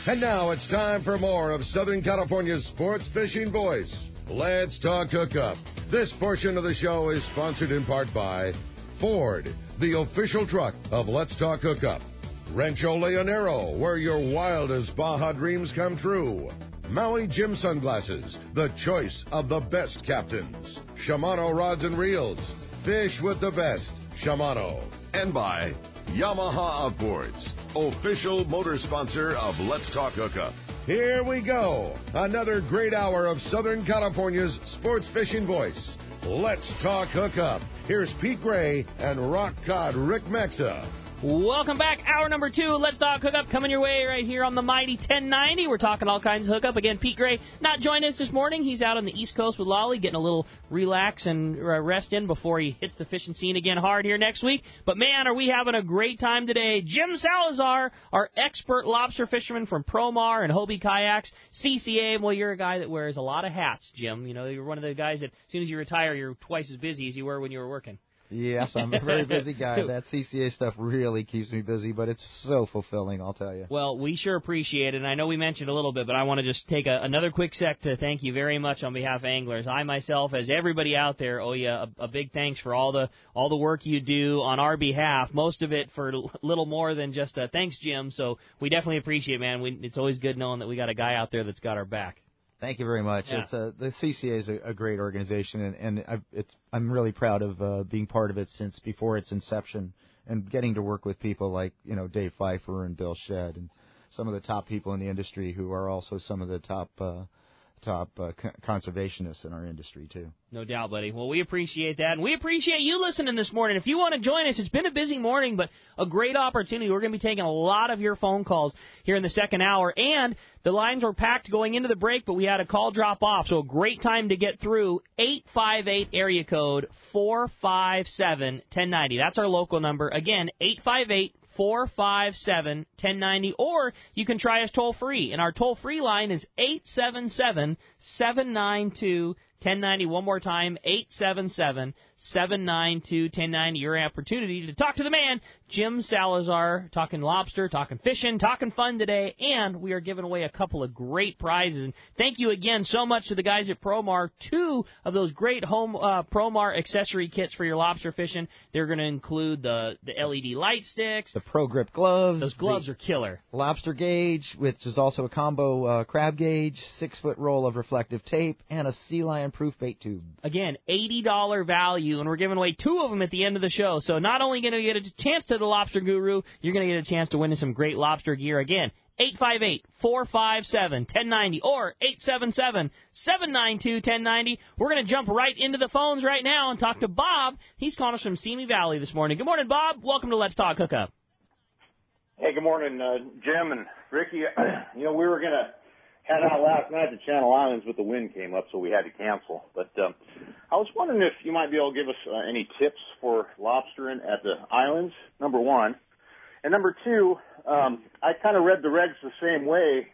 And now it's time for more of Southern California's sports fishing voice. Let's talk hookup. This portion of the show is sponsored in part by Ford, the official truck of Let's Talk Hookup. Rancho Leonero, where your wildest Baja dreams come true. Maui Jim Sunglasses, the choice of the best captains. Shimano Rods and Reels, fish with the best. Shimano. And by Yamaha Outboards, official motor sponsor of Let's Talk Hookup. Here we go. Another great hour of Southern California's sports fishing voice. Let's Talk Hookup. Here's Pete Gray and rock cod Rick Mexa. Welcome back. Hour number 2, Let's Talk Hookup, coming your way right here on the mighty 1090. We're talking all kinds of hookup. Again, Pete Gray not joining us this morning. He's out on the East Coast with Lolly, getting a little relax and rest in before he hits the fishing scene again hard here next week. But, man, are we having a great time today. Jim Salazar, our expert lobster fisherman from Promar and Hobie Kayaks, CCA. Well, you're a guy that wears a lot of hats, Jim. You know, you're one of the guys that as soon as you retire, you're twice as busy as you were when you were working. Yes, I'm a very busy guy. That CCA stuff really keeps me busy, but it's so fulfilling, I'll tell you. Well, we sure appreciate it, and I know we mentioned a little bit, but I want to just take another quick sec to thank you very much on behalf of anglers. I myself, as everybody out there, owe you a big thanks for all the work you do on our behalf, most of it for little more than just a thanks, Jim, so we definitely appreciate it, man. It's always good knowing that we got a guy out there that's got our back. Thank you very much. Yeah. The CCA is a great organization, and I'm really proud of being part of it since before its inception, and getting to work with people like Dave Pfeiffer and Bill Shedd and some of the top people in the industry who are also some of the top conservationists in our industry too. No doubt, buddy. Well, we appreciate that, and we appreciate you listening this morning. If you want to join us, it's been a busy morning, but a great opportunity. We're going to be taking a lot of your phone calls here in the second hour, and the lines were packed going into the break, but we had a call drop off, so a great time to get through. 858 area code 457-1090. That's our local number. Again, 858-457-1090, or you can try us toll-free, and our toll-free line is 877-792-1090. One more time, 877-792-1090. Your opportunity to talk to the man, Jim Salazar, talking lobster, talking fishing, talking fun today, and we are giving away a couple of great prizes. And thank you again so much to the guys at Promar. 2 of those great home Promar accessory kits for your lobster fishing. They're going to include the LED light sticks, the Pro Grip gloves. Those gloves are killer. Lobster gauge, which is also a combo crab gauge, 6-foot roll of reflective tape, and a sea lion proof bait tube. Again, $80 value, and we're giving away 2 of them at the end of the show. So not only going to get a chance to the Lobster Guru, you're going to get a chance to win some great lobster gear. Again, 858-457-1090 or 877-792-1090. We're going to jump right into the phones right now and talk to Bob. He's calling us from Simi Valley this morning. Good morning, Bob. Welcome to Let's Talk Hookup. Hey, good morning, Jim and Ricky. We were going to head out last night to Channel Islands, but the wind came up, so we had to cancel. But I was wondering if you might be able to give us any tips for lobstering at the islands, number one. And number two, I kind of read the regs the same way,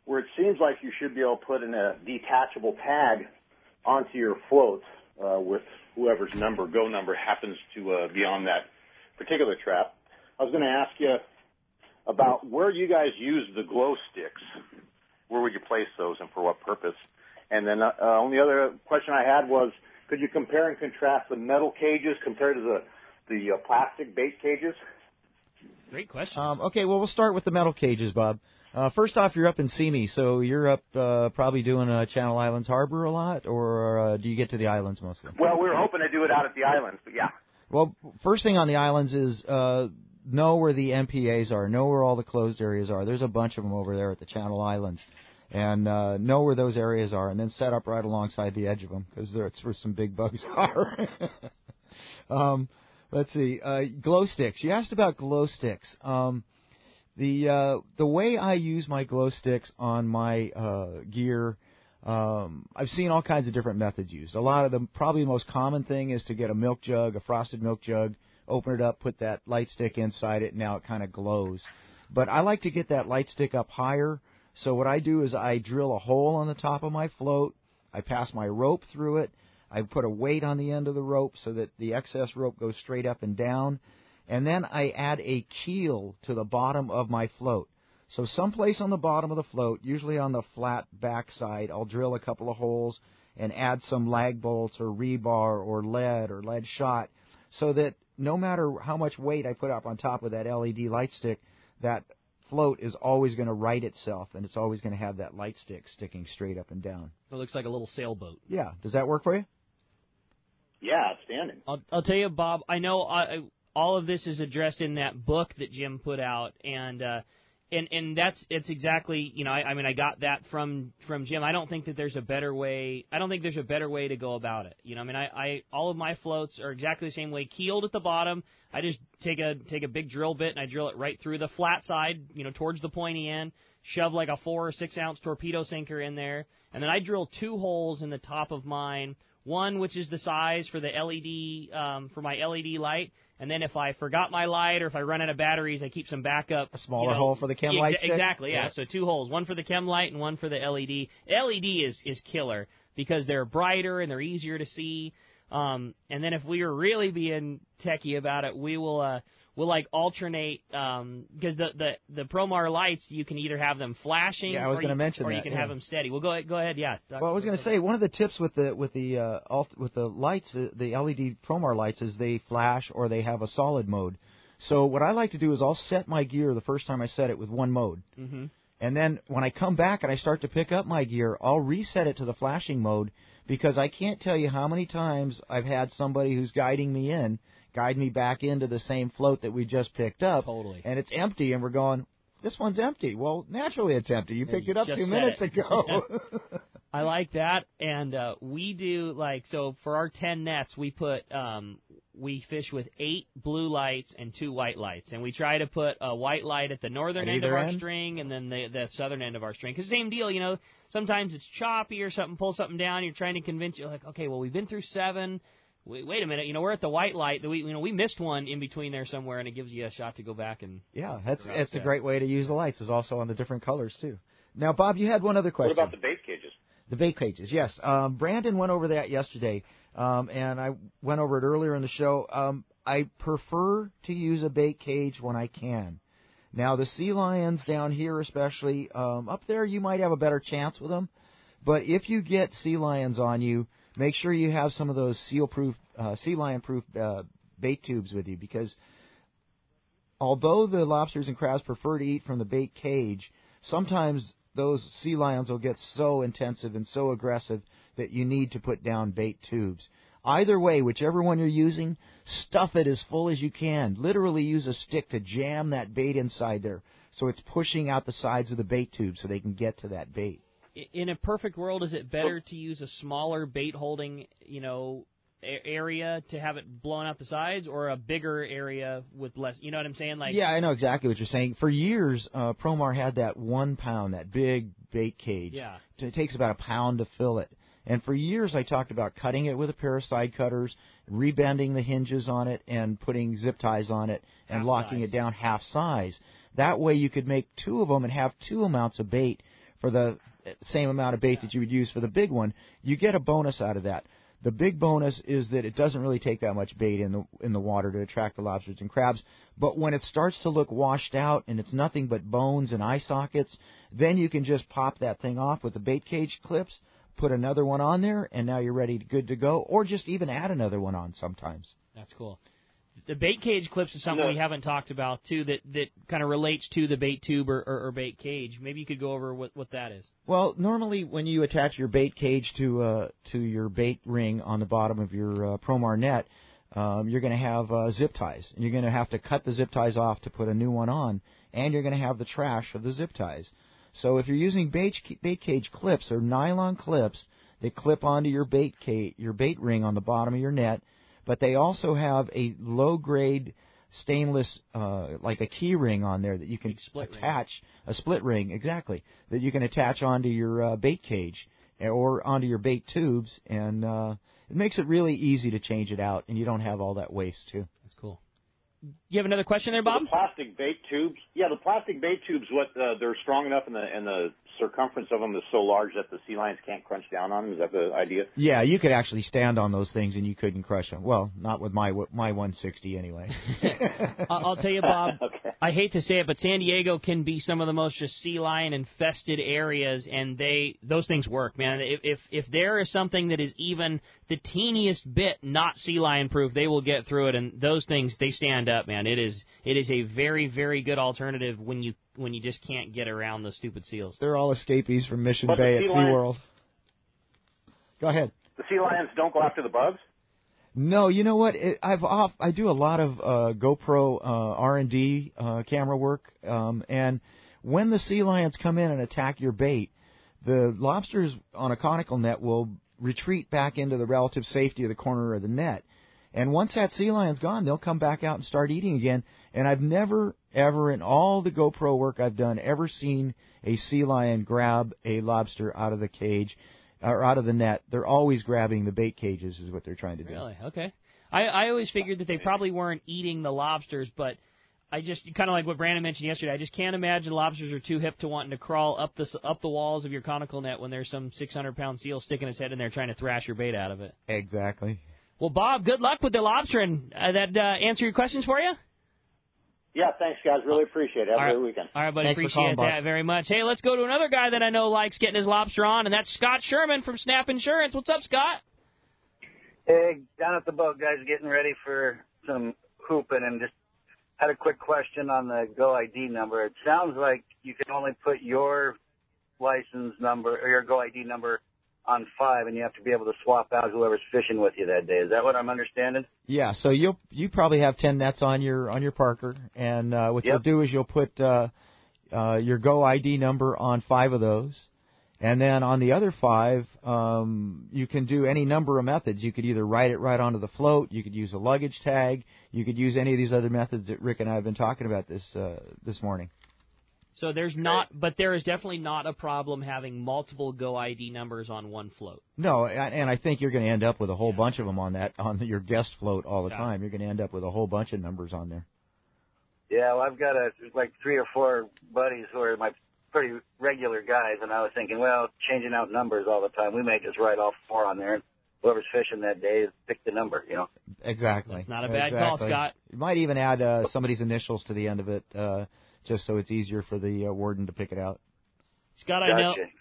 where it seems like you should be able to put in a detachable tag onto your float with whoever's go number happens to be on that particular trap. I was going to ask you about where you guys use the glow sticks. Where would you place those and for what purpose? And then only other question I had was, could you compare and contrast the metal cages compared to the plastic bait cages? Great question. Okay, well, we'll start with the metal cages, Bob. First off, you're up in Simi, so you're up probably doing Channel Islands Harbor a lot, or do you get to the islands mostly? Well, we were hoping to do it out at the islands, but yeah. Well, first thing on the islands is know where the MPAs are, know where all the closed areas are. There's a bunch of them over there at the Channel Islands. And know where those areas are, and then set up right alongside the edge of them, because that's where some big bugs are. Let's see. Glow sticks. You asked about glow sticks. The way I use my glow sticks on my gear, I've seen all kinds of different methods used. A lot of them, probably the most common thing is to get a milk jug, a frosted milk jug, open it up, put that light stick inside it, and now it kind of glows. But I like to get that light stick up higher. So what I do is I drill a hole on the top of my float. I pass my rope through it. I put a weight on the end of the rope so that the excess rope goes straight up and down. And then I add a keel to the bottom of my float. So someplace on the bottom of the float, usually on the flat backside, I'll drill a couple of holes and add some lag bolts or rebar or lead shot, so that no matter how much weight I put up on top of that LED light stick, that float is always going to right itself, and it's always going to have that light stick sticking straight up and down. It looks like a little sailboat. Yeah. Does that work for you? Yeah, outstanding. I'll tell you, Bob, I know all of this is addressed in that book that Jim put out, and it's exactly, I got that from Jim. I don't think that there's a better way. I don't think there's a better way to go about it. I all of my floats are exactly the same way, keeled at the bottom. I just take a big drill bit and I drill it right through the flat side, towards the pointy end. Shove like a 4 or 6 ounce torpedo sinker in there, and then I drill 2 holes in the top of mine. One which is the size for the LED for my LED light. And then if I forgot my light or if I run out of batteries, I keep some backup. A smaller hole for the chem light stick? Exactly, yeah. So 2 holes, one for the chem light and one for the LED. LED is killer because they're brighter and they're easier to see. And then if we were really being techie about it, we'll like alternate because the Promar lights, you can either have them flashing. Yeah, I was going to mention or that. you can have them steady. Well, go ahead. Yeah. Well, I was going to say one of the tips with the lights, the LED Promar lights, is they flash or they have a solid mode. So what I like to do is I'll set my gear the first time I set it with one mode. Mm-hmm. And then when I come back and I start to pick up my gear, I'll reset it to the flashing mode, because I can't tell you how many times I've had somebody who's guiding me guide me back into the same float that we just picked up. Totally. And it's empty, and we're going, this one's empty. Well, naturally it's empty. You picked it up 2 minutes ago. I like that, and we do so for our 10 nets, we put we fish with 8 blue lights and 2 white lights, and we try to put a white light at the northern end of our string and then the southern end of our string. Because same deal, sometimes it's choppy or something, pull something down, you're trying to convince you, like, okay, well, we've been through 7. Wait a minute, we're at the white light. We missed one in between there somewhere, and it gives you a shot to go back and. Yeah, that's a great way to use the lights. Is also on the different colors too. Now, Bob, you had one other question. What about the bait cages? The bait cages, yes. Brandon went over that yesterday, and I went over it earlier in the show. I prefer to use a bait cage when I can. Now, the sea lions down here especially, up there you might have a better chance with them. But if you get sea lions on you, make sure you have some of those sea lion-proof bait tubes with you, because although the lobsters and crabs prefer to eat from the bait cage, sometimes those sea lions will get so intensive and so aggressive that you need to put down bait tubes. Either way, whichever one you're using, stuff it as full as you can. Literally use a stick to jam that bait inside there so it's pushing out the sides of the bait tube so they can get to that bait. In a perfect world, is it better to use a smaller bait holding, area to have it blown out the sides, or a bigger area with less? You know what I'm saying? Yeah, I know exactly what you're saying. For years, Promar had that 1 pound, that big bait cage. Yeah. It takes about a pound to fill it. And for years, I talked about cutting it with a pair of side cutters, rebending the hinges on it, and putting zip ties on it, and locking it down half size. That way, you could make 2 of them and have 2 amounts of bait for the same amount of bait that you would use for the big one. You get a bonus out of that. The big bonus is that it doesn't really take that much bait in the water to attract the lobsters and crabs. But when it starts to look washed out and it's nothing but bones and eye sockets, then you can just pop that thing off with the bait cage clips, put another one on there, and now you're good to go. Or just even add another one on sometimes. That's cool. The bait cage clips is something we haven't talked about, too, that kind of relates to the bait tube or bait cage. Maybe you could go over what that is. Well, normally when you attach your bait cage to your bait ring on the bottom of your Promar net, you're going to have zip ties. And you're going to have to cut the zip ties off to put a new one on, and you're going to have the trash of the zip ties. So if you're using bait cage clips, they're nylon clips. They clip onto your bait ring on the bottom of your net. But they also have a low-grade stainless, like a key ring on there that you can attach, a split ring, exactly, that you can attach onto your bait cage or onto your bait tubes, and it makes it really easy to change it out, and you don't have all that waste, too. That's cool. You have another question there, Bob? The plastic bait tubes. Yeah, the plastic bait tubes. They're strong enough, and the circumference of them is so large that the sea lions can't crunch down on them. Is that the idea? Yeah, you could actually stand on those things and you couldn't crush them. Well, not with my 160 anyway. I'll tell you, Bob, Okay. I hate to say it, but San Diego can be some of the most just sea lion infested areas, and those things work, man. If there is something that is even the teeniest bit not sea lion proof, they will get through it, and those things, they stand up, man. It is a very, very good alternative when you just can't get around those stupid seals. They're all escapees from Mission But Bay the at sea lions- SeaWorld. Go ahead. The sea lions don't go after the bugs? No, you know what? I do a lot of GoPro R&D camera work, and when the sea lions come in and attack your bait, the lobsters on a conical net will retreat back into the relative safety of the corner of the net. And once that sea lion's gone, they'll come back out and start eating again. And I've never, ever, in all the GoPro work I've done, ever seen a sea lion grab a lobster out of the cage or out of the net. They're always grabbing the bait cages is what they're trying to do. Really? Okay. I always figured that they probably weren't eating the lobsters, but I just, kind of like what Brandon mentioned yesterday, I just can't imagine lobsters are too hip to wanting to crawl up the walls of your conical net when there's some 600-pound seal sticking his head in there trying to thrash your bait out of it. Exactly. Well, Bob, good luck with the lobster, and that answer your questions for you? Yeah, thanks, guys. Really appreciate it. Have a great weekend. All right, buddy. Thanks for Appreciate calling, that Bob. very much. Hey, let's go to another guy that I know likes getting his lobster on, and that's Scott Sherman from Snap Insurance. What's up, Scott? Hey, down at the boat, guys, getting ready for some hooping, and just had a quick question on the Go ID number. It sounds like you can only put your license number or your Go ID number on 5, and you have to be able to swap out whoever's fishing with you that day. Is that what I'm understanding? Yeah, so you probably have 10 nets on your Parker, and what you'll do is you'll put your Go ID number on 5 of those, and then on the other 5, you can do any number of methods. You could either write it right onto the float, you could use a luggage tag, you could use any of these other methods that Rick and I have been talking about this morning. So there is definitely not a problem having multiple Go ID numbers on one float. No, and I think you're going to end up with a whole bunch of them on your guest float all the time. You're going to end up with a whole bunch of numbers on there. Yeah, well, I've got like 3 or 4 buddies who are my pretty regular guys, and I was thinking, well, changing out numbers all the time, we may just write all 4 on there, and whoever's fishing that day pick the number, you know. Exactly. That's not a bad call, Scott. You might even add somebody's initials to the end of it, just so it's easier for the warden to pick it out. Scott,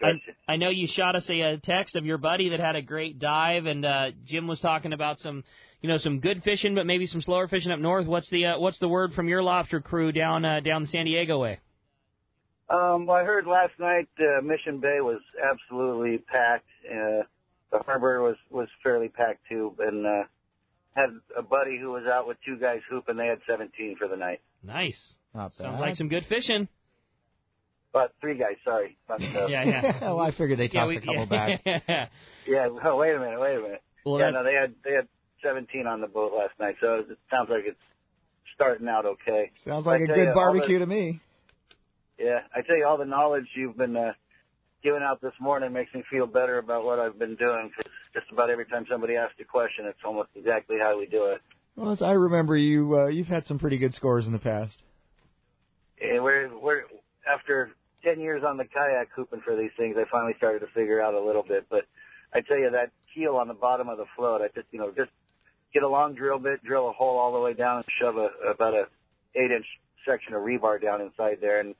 Gotcha. I know you shot us a text of your buddy that had a great dive, and Jim was talking about some good fishing, but maybe some slower fishing up north. What's the word from your lobster crew down the San Diego way? Well, I heard last night Mission Bay was absolutely packed. The harbor was fairly packed too, and had a buddy who was out with 2 guys hooping. They had 17 for the night. Not Not Sounds bad. like some good fishing. But 3 guys, sorry. But, Yeah. Well, I figured they tossed a couple back. Yeah. Oh, wait a minute. Well, Yeah, no, they had 17 on the boat last night, so it sounds like it's starting out okay. Sounds like I a tell good you, barbecue to me. Yeah, I tell you, all the knowledge you've been giving out this morning makes me feel better about what I've been doing, because just about every time somebody asks a question, it's almost exactly how we do it. Well, as I remember, you've had some pretty good scores in the past. Yeah, we're after 10 years on the kayak hooping for these things, I finally started to figure out a little bit. But I tell you, that keel on the bottom of the float, I just get a long drill bit, drill a hole all the way down, and shove about a 8-inch section of rebar down inside there, and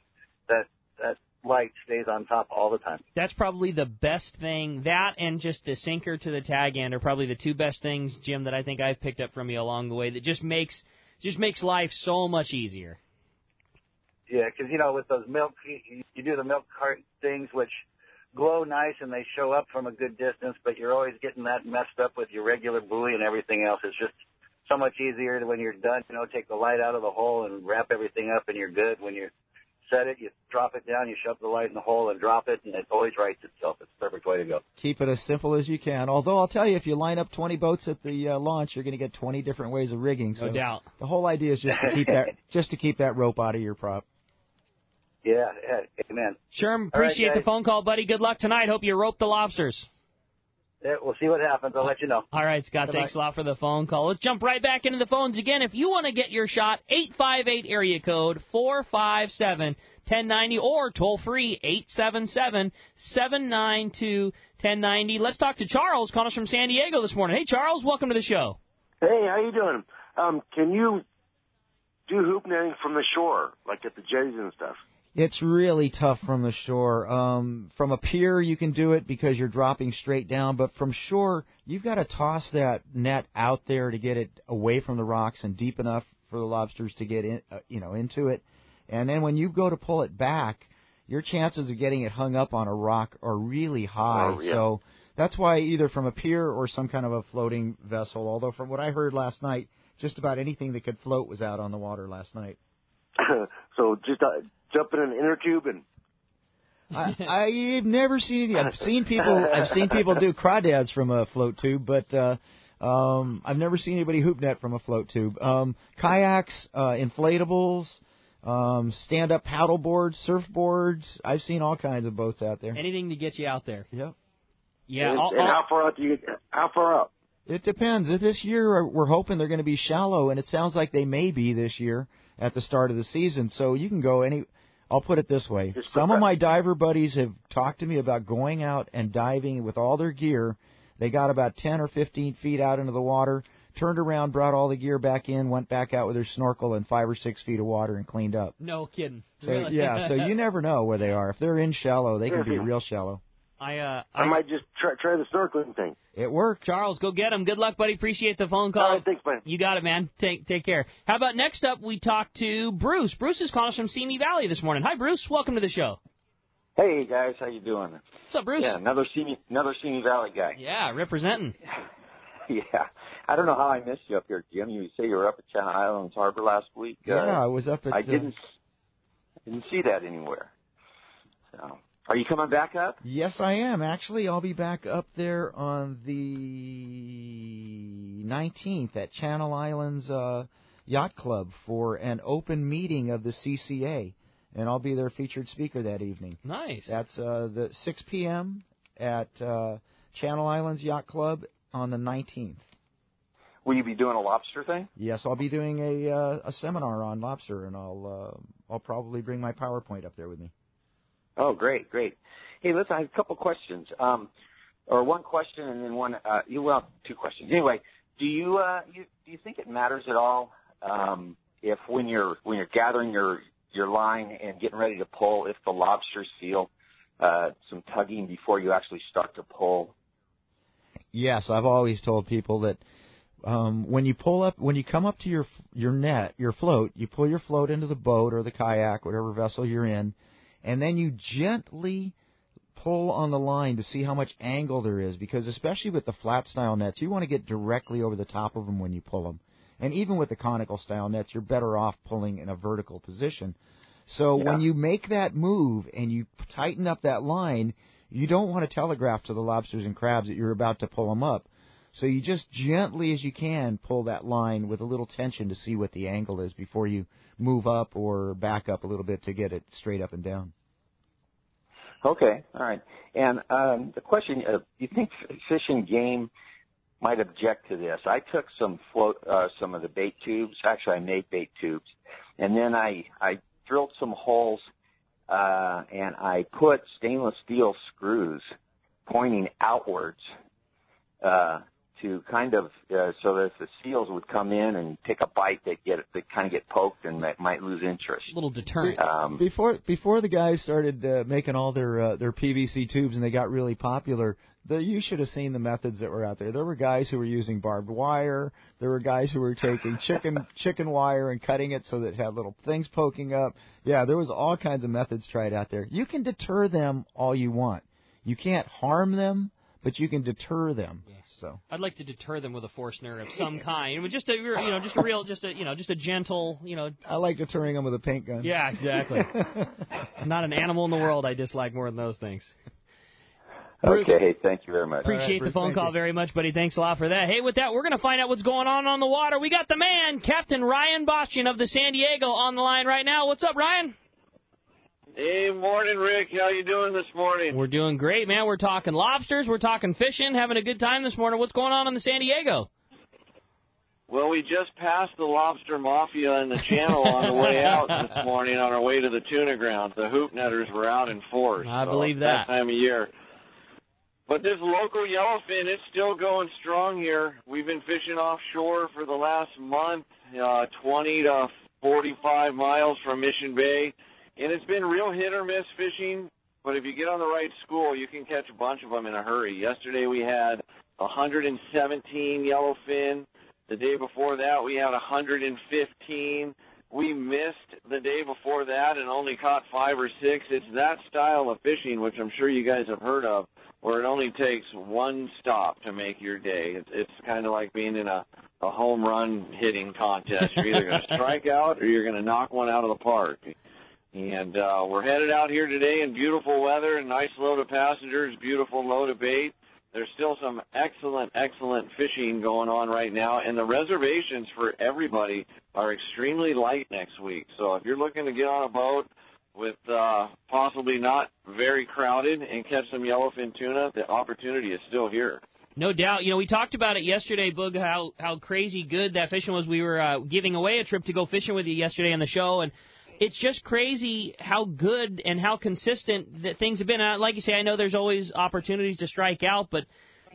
that light stays on top all the time. That's probably the best thing. That and just the sinker to the tag end are probably the 2 best things, Jim, that I think I've picked up from you along the way. That just makes life so much easier. Yeah, because, with those milk, you do the milk cart things, which glow nice and they show up from a good distance, but you're always getting that messed up with your regular buoy and everything else. It's just so much easier when you're done, take the light out of the hole and wrap everything up, and you're good. When you set it, you drop it down, you shove the light in the hole and drop it, and it always rights itself. It's the perfect way to go. Keep it as simple as you can. Although I'll tell you, if you line up 20 boats at the launch, you're going to get 20 different ways of rigging. So No doubt. The whole idea is just to keep that rope out of your prop. Yeah, amen. Sherm, appreciate All right, the phone call, buddy. Good luck tonight. Hope you rope the lobsters. We'll see what happens. I'll let you know. All right, Scott, thanks a lot for the phone call. Let's jump right back into the phones again. If you want to get your shot, 858 area code 457-1090 or toll free 877-792-1090. Let's talk to Charles, calling us from San Diego this morning. Hey, Charles, welcome to the show. Hey, how you doing? Can you do hoop netting from the shore, like at the jetties and stuff? It's really tough from the shore. From a pier, you can do it because you're dropping straight down. But from shore, you've got to toss that net out there to get it away from the rocks and deep enough for the lobsters to get in, into it. And then when you go to pull it back, your chances of getting it hung up on a rock are really high. Oh, yeah. So that's why either from a pier or some kind of a floating vessel. Although from what I heard last night, just about anything that could float was out on the water last night. So just jump in an inner tube and. I've never seen it. I've seen people do crawdads from a float tube, but I've never seen anybody hoop net from a float tube. Kayaks, inflatables, stand-up paddle boards, surfboards. I've seen all kinds of boats out there. Anything to get you out there. Yep. Yeah. And how far out do you get? How far up? It depends. This year we're hoping they're going to be shallow, and it sounds like they may be this year at the start of the season. So you can go any. I'll put it this way. Some of my diver buddies have talked to me about going out and diving with all their gear. They got about 10 or 15 feet out into the water, turned around, brought all the gear back in, went back out with their snorkel in 5 or 6 feet of water and cleaned up. No kidding. So, really? Yeah, so you never know where they are. If they're in shallow, they can be real shallow. I might just try the snorkeling thing. It worked. Charles, go get him. Good luck, buddy. Appreciate the phone call. All right, thanks, man. You got it, man. Take care. How about next up, we talk to Bruce. Bruce is calling us from Simi Valley this morning. Hi, Bruce. Welcome to the show. Hey, guys. How you doing? What's up, Bruce? Yeah, another Simi Valley guy. Yeah, representing. Yeah. I don't know how I missed you up here, Jim. You say you were up at Channel Islands Harbor last week. Yeah, I was up at... I didn't see that anywhere. So... Are you coming back up? Yes, I am. Actually, I'll be back up there on the 19th at Channel Islands Yacht Club for an open meeting of the CCA, and I'll be their featured speaker that evening. Nice. That's the 6 p.m. at Channel Islands Yacht Club on the 19th. Will you be doing a lobster thing? Yes, I'll be doing a seminar on lobster, and I'll probably bring my PowerPoint up there with me. Oh, great. Hey, listen, I have a couple questions, or one question and then one. Two questions. Anyway, do you think it matters at all if when you're gathering your line and getting ready to pull, if the lobsters feel some tugging before you actually start to pull? Yes, I've always told people that when you come up to your net, your float, you pull your float into the boat or the kayak, whatever vessel you're in. And then you gently pull on the line to see how much angle there is, because especially with the flat-style nets, you want to get directly over the top of them when you pull them. And even with the conical-style nets, you're better off pulling in a vertical position. So when you make that move and you tighten up that line, you don't want to telegraph to the lobsters and crabs that you're about to pull them up. So you just gently as you can pull that line with a little tension to see what the angle is before you move up or back up a little bit to get it straight up and down. Okay, all right. And the question, do you think Fish and Game might object to this? I took some of the bait tubes. Actually, I made bait tubes. And then I drilled some holes and I put stainless steel screws pointing outwards to kind of so that if the seals would come in and take a bite, they kind of get poked and they might lose interest. A little deterrent. Before the guys started making all their PVC tubes and they got really popular, you should have seen the methods that were out there. There were guys who were using barbed wire. There were guys who were taking chicken wire and cutting it so that it had little things poking up. Yeah, there was all kinds of methods tried out there. You can deter them all you want. You can't harm them, but you can deter them. Yeah. So I'd like to deter them with a Forstner of some kind. Just a gentle, I like deterring them with a paint gun. Yeah, exactly. Not an animal in the world I dislike more than those things. Bruce, okay, thank you very much. Appreciate the phone call very much, buddy. Thanks a lot for that. Hey, with that, we're going to find out what's going on the water. We got the man, Captain Ryan Bostian of the San Diego, on the line right now. What's up, Ryan? Hey, morning, Rick. How you doing this morning? We're doing great, man. We're talking lobsters. We're talking fishing, having a good time this morning. What's going on in the San Diego? Well, we just passed the lobster mafia in the channel on the way out this morning on our way to the tuna grounds. The hoop netters were out in force. I believe that. Time of year. But this local yellowfin, it's still going strong here. We've been fishing offshore for the last month, 20 to 45 miles from Mission Bay. And it's been real hit or miss fishing, but if you get on the right school, you can catch a bunch of them in a hurry. Yesterday we had 117 yellowfin. The day before that we had 115. We missed the day before that and only caught 5 or 6. It's that style of fishing, which I'm sure you guys have heard of, where it only takes one stop to make your day. It's kind of like being in a home run hitting contest. You're either going to strike out or you're going to knock one out of the park. And we're headed out here today in beautiful weather, a nice load of passengers, beautiful load of bait. There's still some excellent fishing going on right now, and the reservations for everybody are extremely light next week. So if you're looking to get on a boat with possibly not very crowded and catch some yellowfin tuna, the opportunity is still here. No doubt. You know, we talked about it yesterday, Boog, how crazy good that fishing was. We were giving away a trip to go fishing with you yesterday on the show, and it's just crazy how good and how consistent that things have been. Like you say, I know there's always opportunities to strike out, but,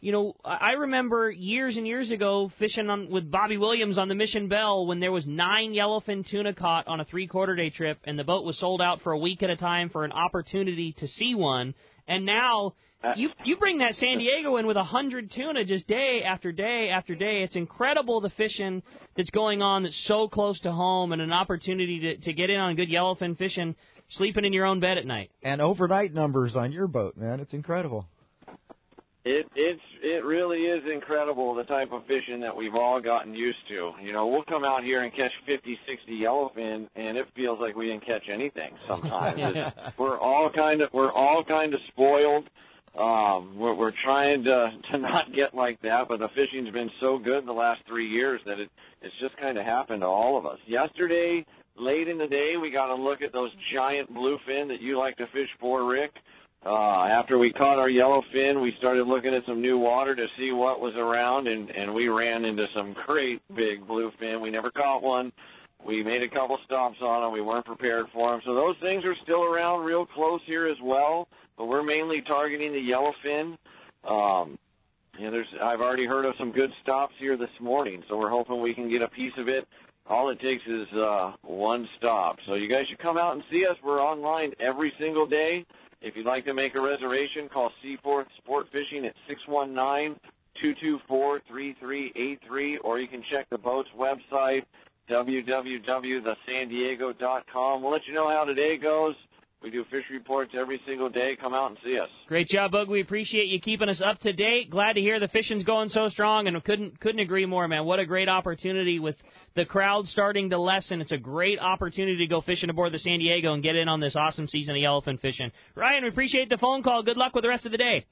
you know, I remember years and years ago fishing with Bobby Williams on the Mission Bell when there was 9 yellowfin tuna caught on a 3-quarter-day trip, and the boat was sold out for a week at a time for an opportunity to see one. And now you bring that San Diego in with 100 tuna just day after day after day. It's incredible the fishing that's going on that's so close to home, and an opportunity to get in on good yellowfin fishing, sleeping in your own bed at night. And overnight numbers on your boat, man. It's incredible. It really is incredible, the type of fishing that we've all gotten used to. You know, we'll come out here and catch 50, 60 yellowfin, and it feels like we didn't catch anything sometimes. We're all kind of spoiled. We're trying to not get like that, but the fishing's been so good the last 3 years that it's just kind of happened to all of us. Yesterday, late in the day, we got a look at those giant bluefin that you like to fish for, Rick. After we caught our yellowfin, we started looking at some new water to see what was around, and we ran into some great big bluefin. We never caught one. We made a couple stops on them. We weren't prepared for them. So those things are still around real close here as well, but we're mainly targeting the yellowfin. I've already heard of some good stops here this morning, so we're hoping we can get a piece of it. All it takes is one stop. So you guys should come out and see us. We're online every single day. If you'd like to make a reservation, call Seaforth Sport Fishing at 619-224-3383, or you can check the boat's website, www.thesandiego.com. We'll let you know how today goes. We do fish reports every single day. Come out and see us. Great job, Bug. We appreciate you keeping us up to date. Glad to hear the fishing's going so strong, and couldn't agree more, man. What a great opportunity with the crowd starting to lessen. It's a great opportunity to go fishing aboard the San Diego and get in on this awesome season of yellowfin fishing. Ryan, we appreciate the phone call. Good luck with the rest of the day.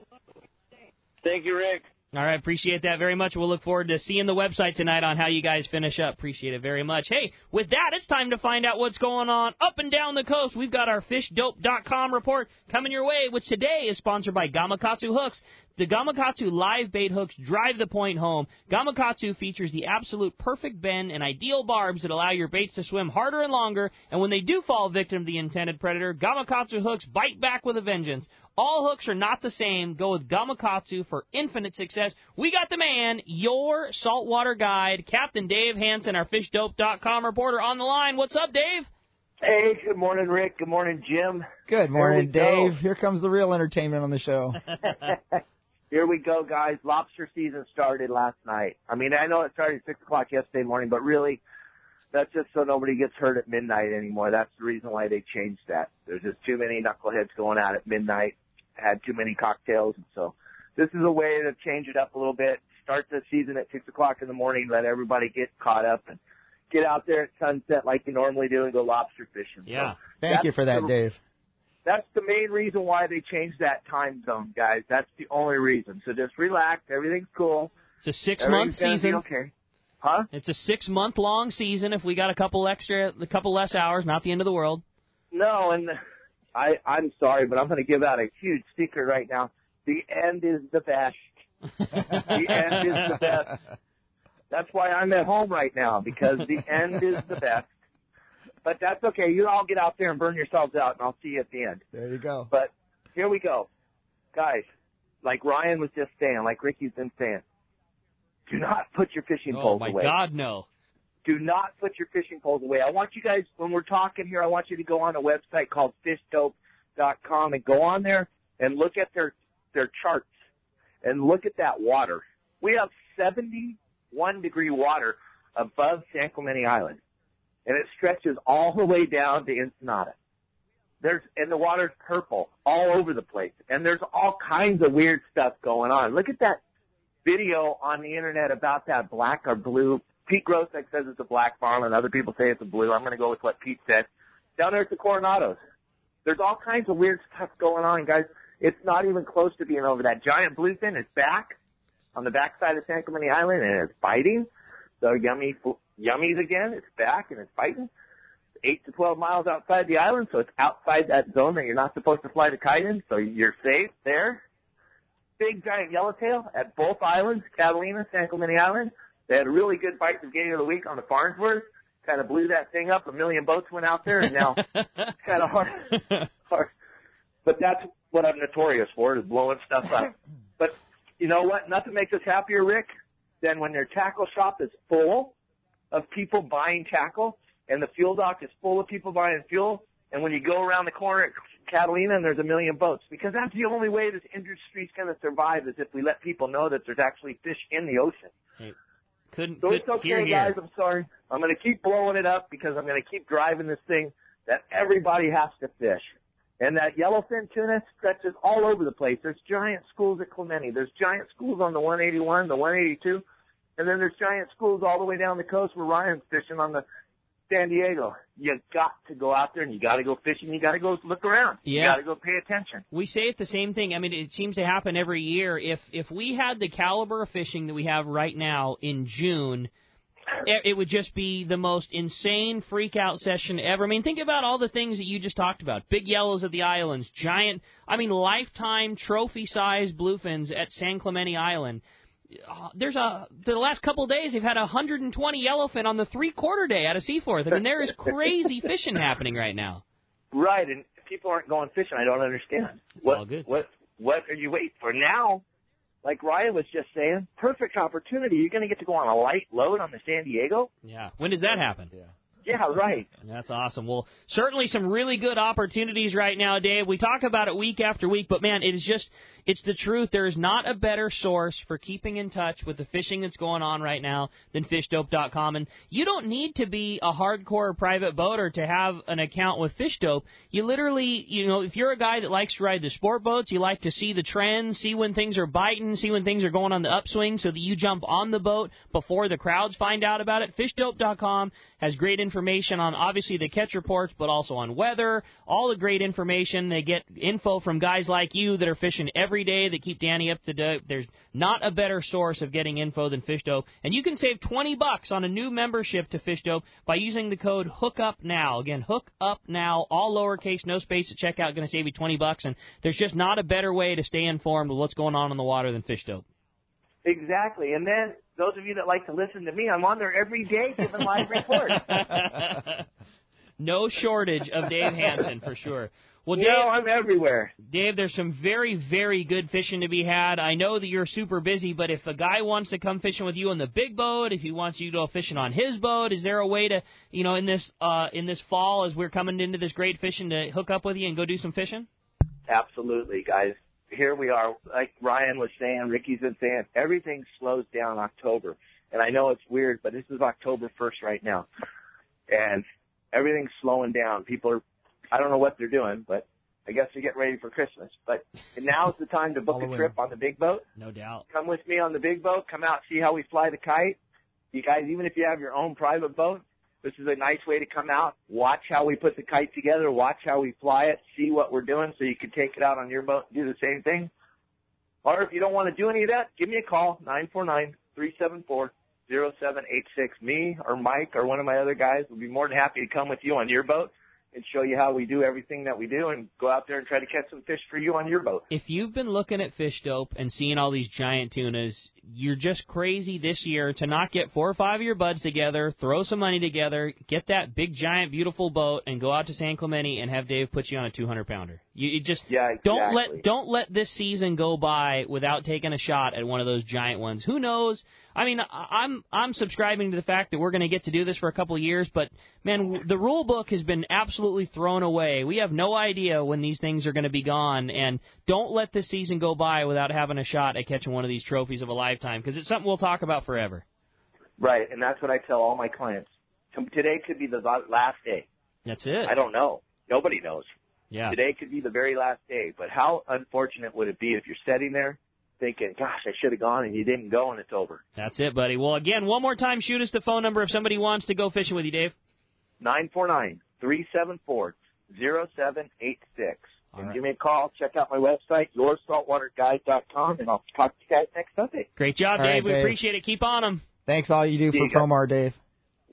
Thank you, Rick. All right, appreciate that very much. We'll look forward to seeing the website tonight on how you guys finish up. Appreciate it very much. Hey, with that, it's time to find out what's going on up and down the coast. We've got our fishdope.com report coming your way, which today is sponsored by Gamakatsu Hooks. The Gamakatsu live bait hooks drive the point home. Gamakatsu features the absolute perfect bend and ideal barbs that allow your baits to swim harder and longer, and when they do fall victim to the intended predator, Gamakatsu hooks bite back with a vengeance. All hooks are not the same. Go with Gamakatsu for infinite success. We got the man, your saltwater guide, Captain Dave Hansen, our fishdope.com reporter, on the line. What's up, Dave? Hey, good morning, Rick. Good morning, Jim. Good morning, Dave. Here comes the real entertainment on the show. Here we go, guys. Lobster season started last night. I mean, I know it started at 6 o'clock yesterday morning, but really, that's just so nobody gets hurt at midnight anymore. That's the reason why they changed that. There's just too many knuckleheads going out at midnight, had too many cocktails, and so this is a way to change it up a little bit. Start the season at 6 o'clock in the morning, let everybody get caught up, and get out there at sunset like you normally do and go lobster fishing. Yeah. So Thank you for that, Dave. That's the main reason why they changed that time zone, guys. That's the only reason. So just relax. Everything's cool. It's a 6-month season. Okay. Huh? It's a 6-month-long season. If we got a couple less hours, not the end of the world. No, and I'm sorry, but I'm going to give out a huge secret right now. The end is the best. The end is the best. That's why I'm at home right now, because the end is the best. But that's okay. You all get out there and burn yourselves out, and I'll see you at the end. There you go. But here we go. Guys, like Ryan was just saying, like Ricky's been saying, do not put your fishing poles away. Oh, my God, no. Do not put your fishing poles away. I want you guys, when we're talking here, I want you to go on a website called fishdope.com and go on there and look at their charts and look at that water. We have 71-degree water above San Clemente Island, and it stretches all the way down to Ensenada. And the water's purple all over the place, and there's all kinds of weird stuff going on. Look at that video on the internet about that black or blue. Pete Grosek says it's a black marlin. Other people say it's a blue. I'm going to go with what Pete said. Down there at the Coronados, there's all kinds of weird stuff going on, guys. It's not even close to being over. That giant bluefin is back on the backside of San Clemente Island, and it's fighting. So yummies again. It's back, and it's fighting. 8 to 12 miles outside the island, so it's outside that zone that you're not supposed to fly the kite in, so you're safe there. Big giant yellowtail at both islands, Catalina, San Clemente Island. They had a really good bite the beginning of the week on the Farnsworth. Kind of blew that thing up. 1 million boats went out there, and now it's kind of hard. But that's what I'm notorious for, is blowing stuff up. But you know what? Nothing makes us happier, Rick, than when their tackle shop is full of people buying tackle, and the fuel dock is full of people buying fuel, and when you go around the corner at Catalina and there's 1 million boats, because that's the only way this industry's going to survive, is if we let people know that there's actually fish in the ocean. Hey. So it's okay, guys. I'm sorry. I'm going to keep blowing it up because I'm going to keep driving this thing that everybody has to fish. And that yellowfin tuna stretches all over the place. There's giant schools at Clemente. There's giant schools on the 181, the 182. And then there's giant schools all the way down the coast where Ryan's fishing on the San Diego. You got to go out there and you got to go fishing. You got to go look around. Yeah. You got to go pay attention. We say it the same thing. I mean, it seems to happen every year. If we had the caliber of fishing that we have right now in June, it would just be the most insane freak-out session ever. I mean, think about all the things that you just talked about. Big yellows at the islands, giant, lifetime trophy-sized bluefins at San Clemente Island. The last couple of days, they've had 120 yellowfin on the three-quarter day out of Seaforth. I mean, there is crazy fishing happening right now. Right, and people aren't going fishing. I don't understand. It's all good. What are you waiting for now? Like Ryan was just saying, perfect opportunity. You're going to get to go on a light load on the San Diego? Yeah. When does that happen? Yeah, right. That's awesome. Well, certainly some really good opportunities right now, Dave. We talk about it week after week, but, man, it's the truth. There is not a better source for keeping in touch with the fishing that's going on right now than fishdope.com. And you don't need to be a hardcore private boater to have an account with Fishdope. You literally, if you're a guy that likes to ride the sport boats, you like to see the trends, see when things are biting, see when things are going on the upswing so that you jump on the boat before the crowds find out about it. Fishdope.com has great information on, obviously, the catch reports, but also on weather, all the great information. They get info from guys like you that are fishing every day that keep Danny up to date. There's not a better source of getting info than Fishdope. And you can save $20 on a new membership to Fishdope by using the code HOOKUPNOW. Again, HOOKUPNOW, all lowercase, no space at checkout, going to save you $20. And there's just not a better way to stay informed with what's going on in the water than Fishdope. Exactly. And then those of you that like to listen to me, I'm on there every day giving live reports. No shortage of Dave Hansen, for sure. Well, Dave, I'm everywhere. Dave, there's some very, very good fishing to be had. I know that you're super busy, but if a guy wants to come fishing with you on the big boat, if he wants you to go fishing on his boat, is there a way to, in this fall as we're coming into this great fishing, to hook up with you and go do some fishing? Absolutely, guys. Here we are. Like Ryan was saying, Ricky's been saying, everything slows down October. And I know it's weird, but this is October 1st right now. And everything's slowing down. People are, I don't know what they're doing, but I guess they're getting ready for Christmas. But now's the time to book a trip on the big boat. No doubt. Come with me on the big boat. Come out, see how we fly the kite. You guys, even if you have your own private boat, this is a nice way to come out, watch how we put the kite together, watch how we fly it, see what we're doing so you can take it out on your boat and do the same thing. Or if you don't want to do any of that, give me a call, 949-374-0786. Me or Mike or one of my other guys will be more than happy to come with you on your boat and show you how we do everything that we do and go out there and try to catch some fish for you on your boat. If you've been looking at Fish Dope and seeing all these giant tunas, you're just crazy this year to not get 4 or 5 of your buds together, throw some money together, get that big, giant, beautiful boat, and go out to San Clemente and have Dave put you on a 200-pounder. You just don't let this season go by without taking a shot at one of those giant ones. Who knows? I mean, I'm subscribing to the fact that we're going to get to do this for a couple of years, but, man, the rule book has been absolutely thrown away. We have no idea when these things are going to be gone, and don't let this season go by without having a shot at catching one of these trophies of a lifetime, because it's something we'll talk about forever. Right, and that's what I tell all my clients. Today could be the last day. That's it. I don't know. Nobody knows. Yeah. Today could be the very last day, but how unfortunate would it be if you're sitting there thinking, gosh, I should have gone, and you didn't go, and it's over. That's it, buddy. Well, again, one more time, shoot us the phone number if somebody wants to go fishing with you, Dave. 949-374-0786. And give me a call. Check out my website, yoursaltwaterguide.com, and I'll talk to you guys next Sunday. Great job, All Dave. right, We Dave. appreciate it. Keep on them. Thanks all you do for Promar, Dave.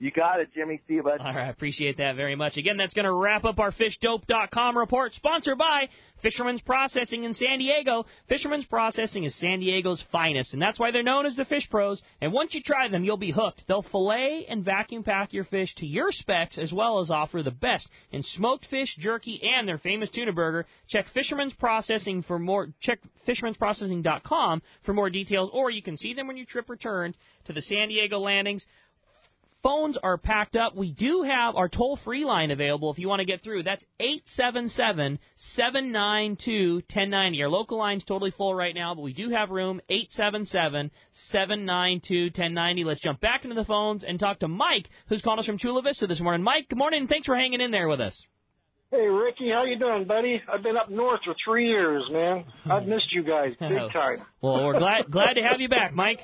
You got it, Jimmy. See you, bud. All right, appreciate that very much. Again, that's going to wrap up our FishDope.com report, sponsored by Fisherman's Processing in San Diego. Fisherman's Processing is San Diego's finest, and that's why they're known as the Fish Pros. And once you try them, you'll be hooked. They'll fillet and vacuum pack your fish to your specs, as well as offer the best in smoked fish, jerky, and their famous tuna burger. Check Fisherman's Processing for more. Check Fisherman'sProcessing.com for more details, or you can see them when your trip returns to the San Diego landings. Phones are packed up. We do have our toll-free line available if you want to get through. That's 877-792-1090. Our local line's totally full right now, but we do have room, 877-792-1090. Let's jump back into the phones and talk to Mike, who's calling us from Chula Vista this morning. Mike, good morning, and thanks for hanging in there with us. Hey, Ricky, how you doing, buddy? I've been up north for 3 years, man. I've missed you guys big time. Well, we're glad to have you back, Mike.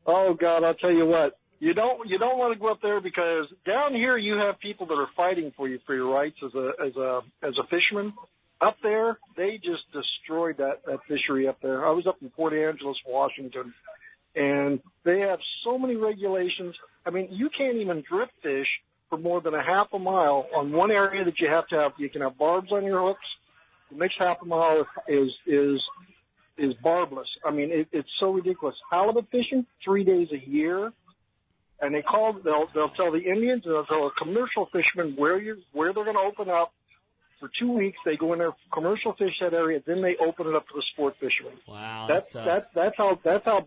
Oh, God, I'll tell you what. You don't want to go up there because down here you have people that are fighting for you for your rights as a fisherman. Up there, they just destroyed that fishery up there. I was up in Port Angeles, Washington, and they have so many regulations. I mean, you can't even drip fish for more than a half a mile on one area that you have to have. You can have barbs on your hooks. The next half a mile is barbless. I mean, it's so ridiculous. Halibut fishing, 3 days a year. And they'll tell the Indians and they'll tell a commercial fisherman where they're going to open up. For 2 weeks, they go in there, commercial fish that area, then they open it up to the sport fishermen. Wow, that's how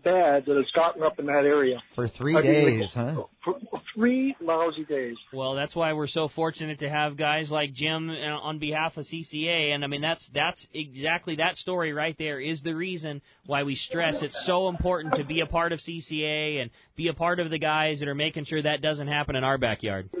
bad that it's gotten up in that area. For 3 days, huh? For 3 lousy days. Well, that's why we're so fortunate to have guys like Jim on behalf of CCA, and I mean that's exactly that story right there is the reason why we stress it's so important to be a part of CCA and be a part of the guys that are making sure that doesn't happen in our backyard.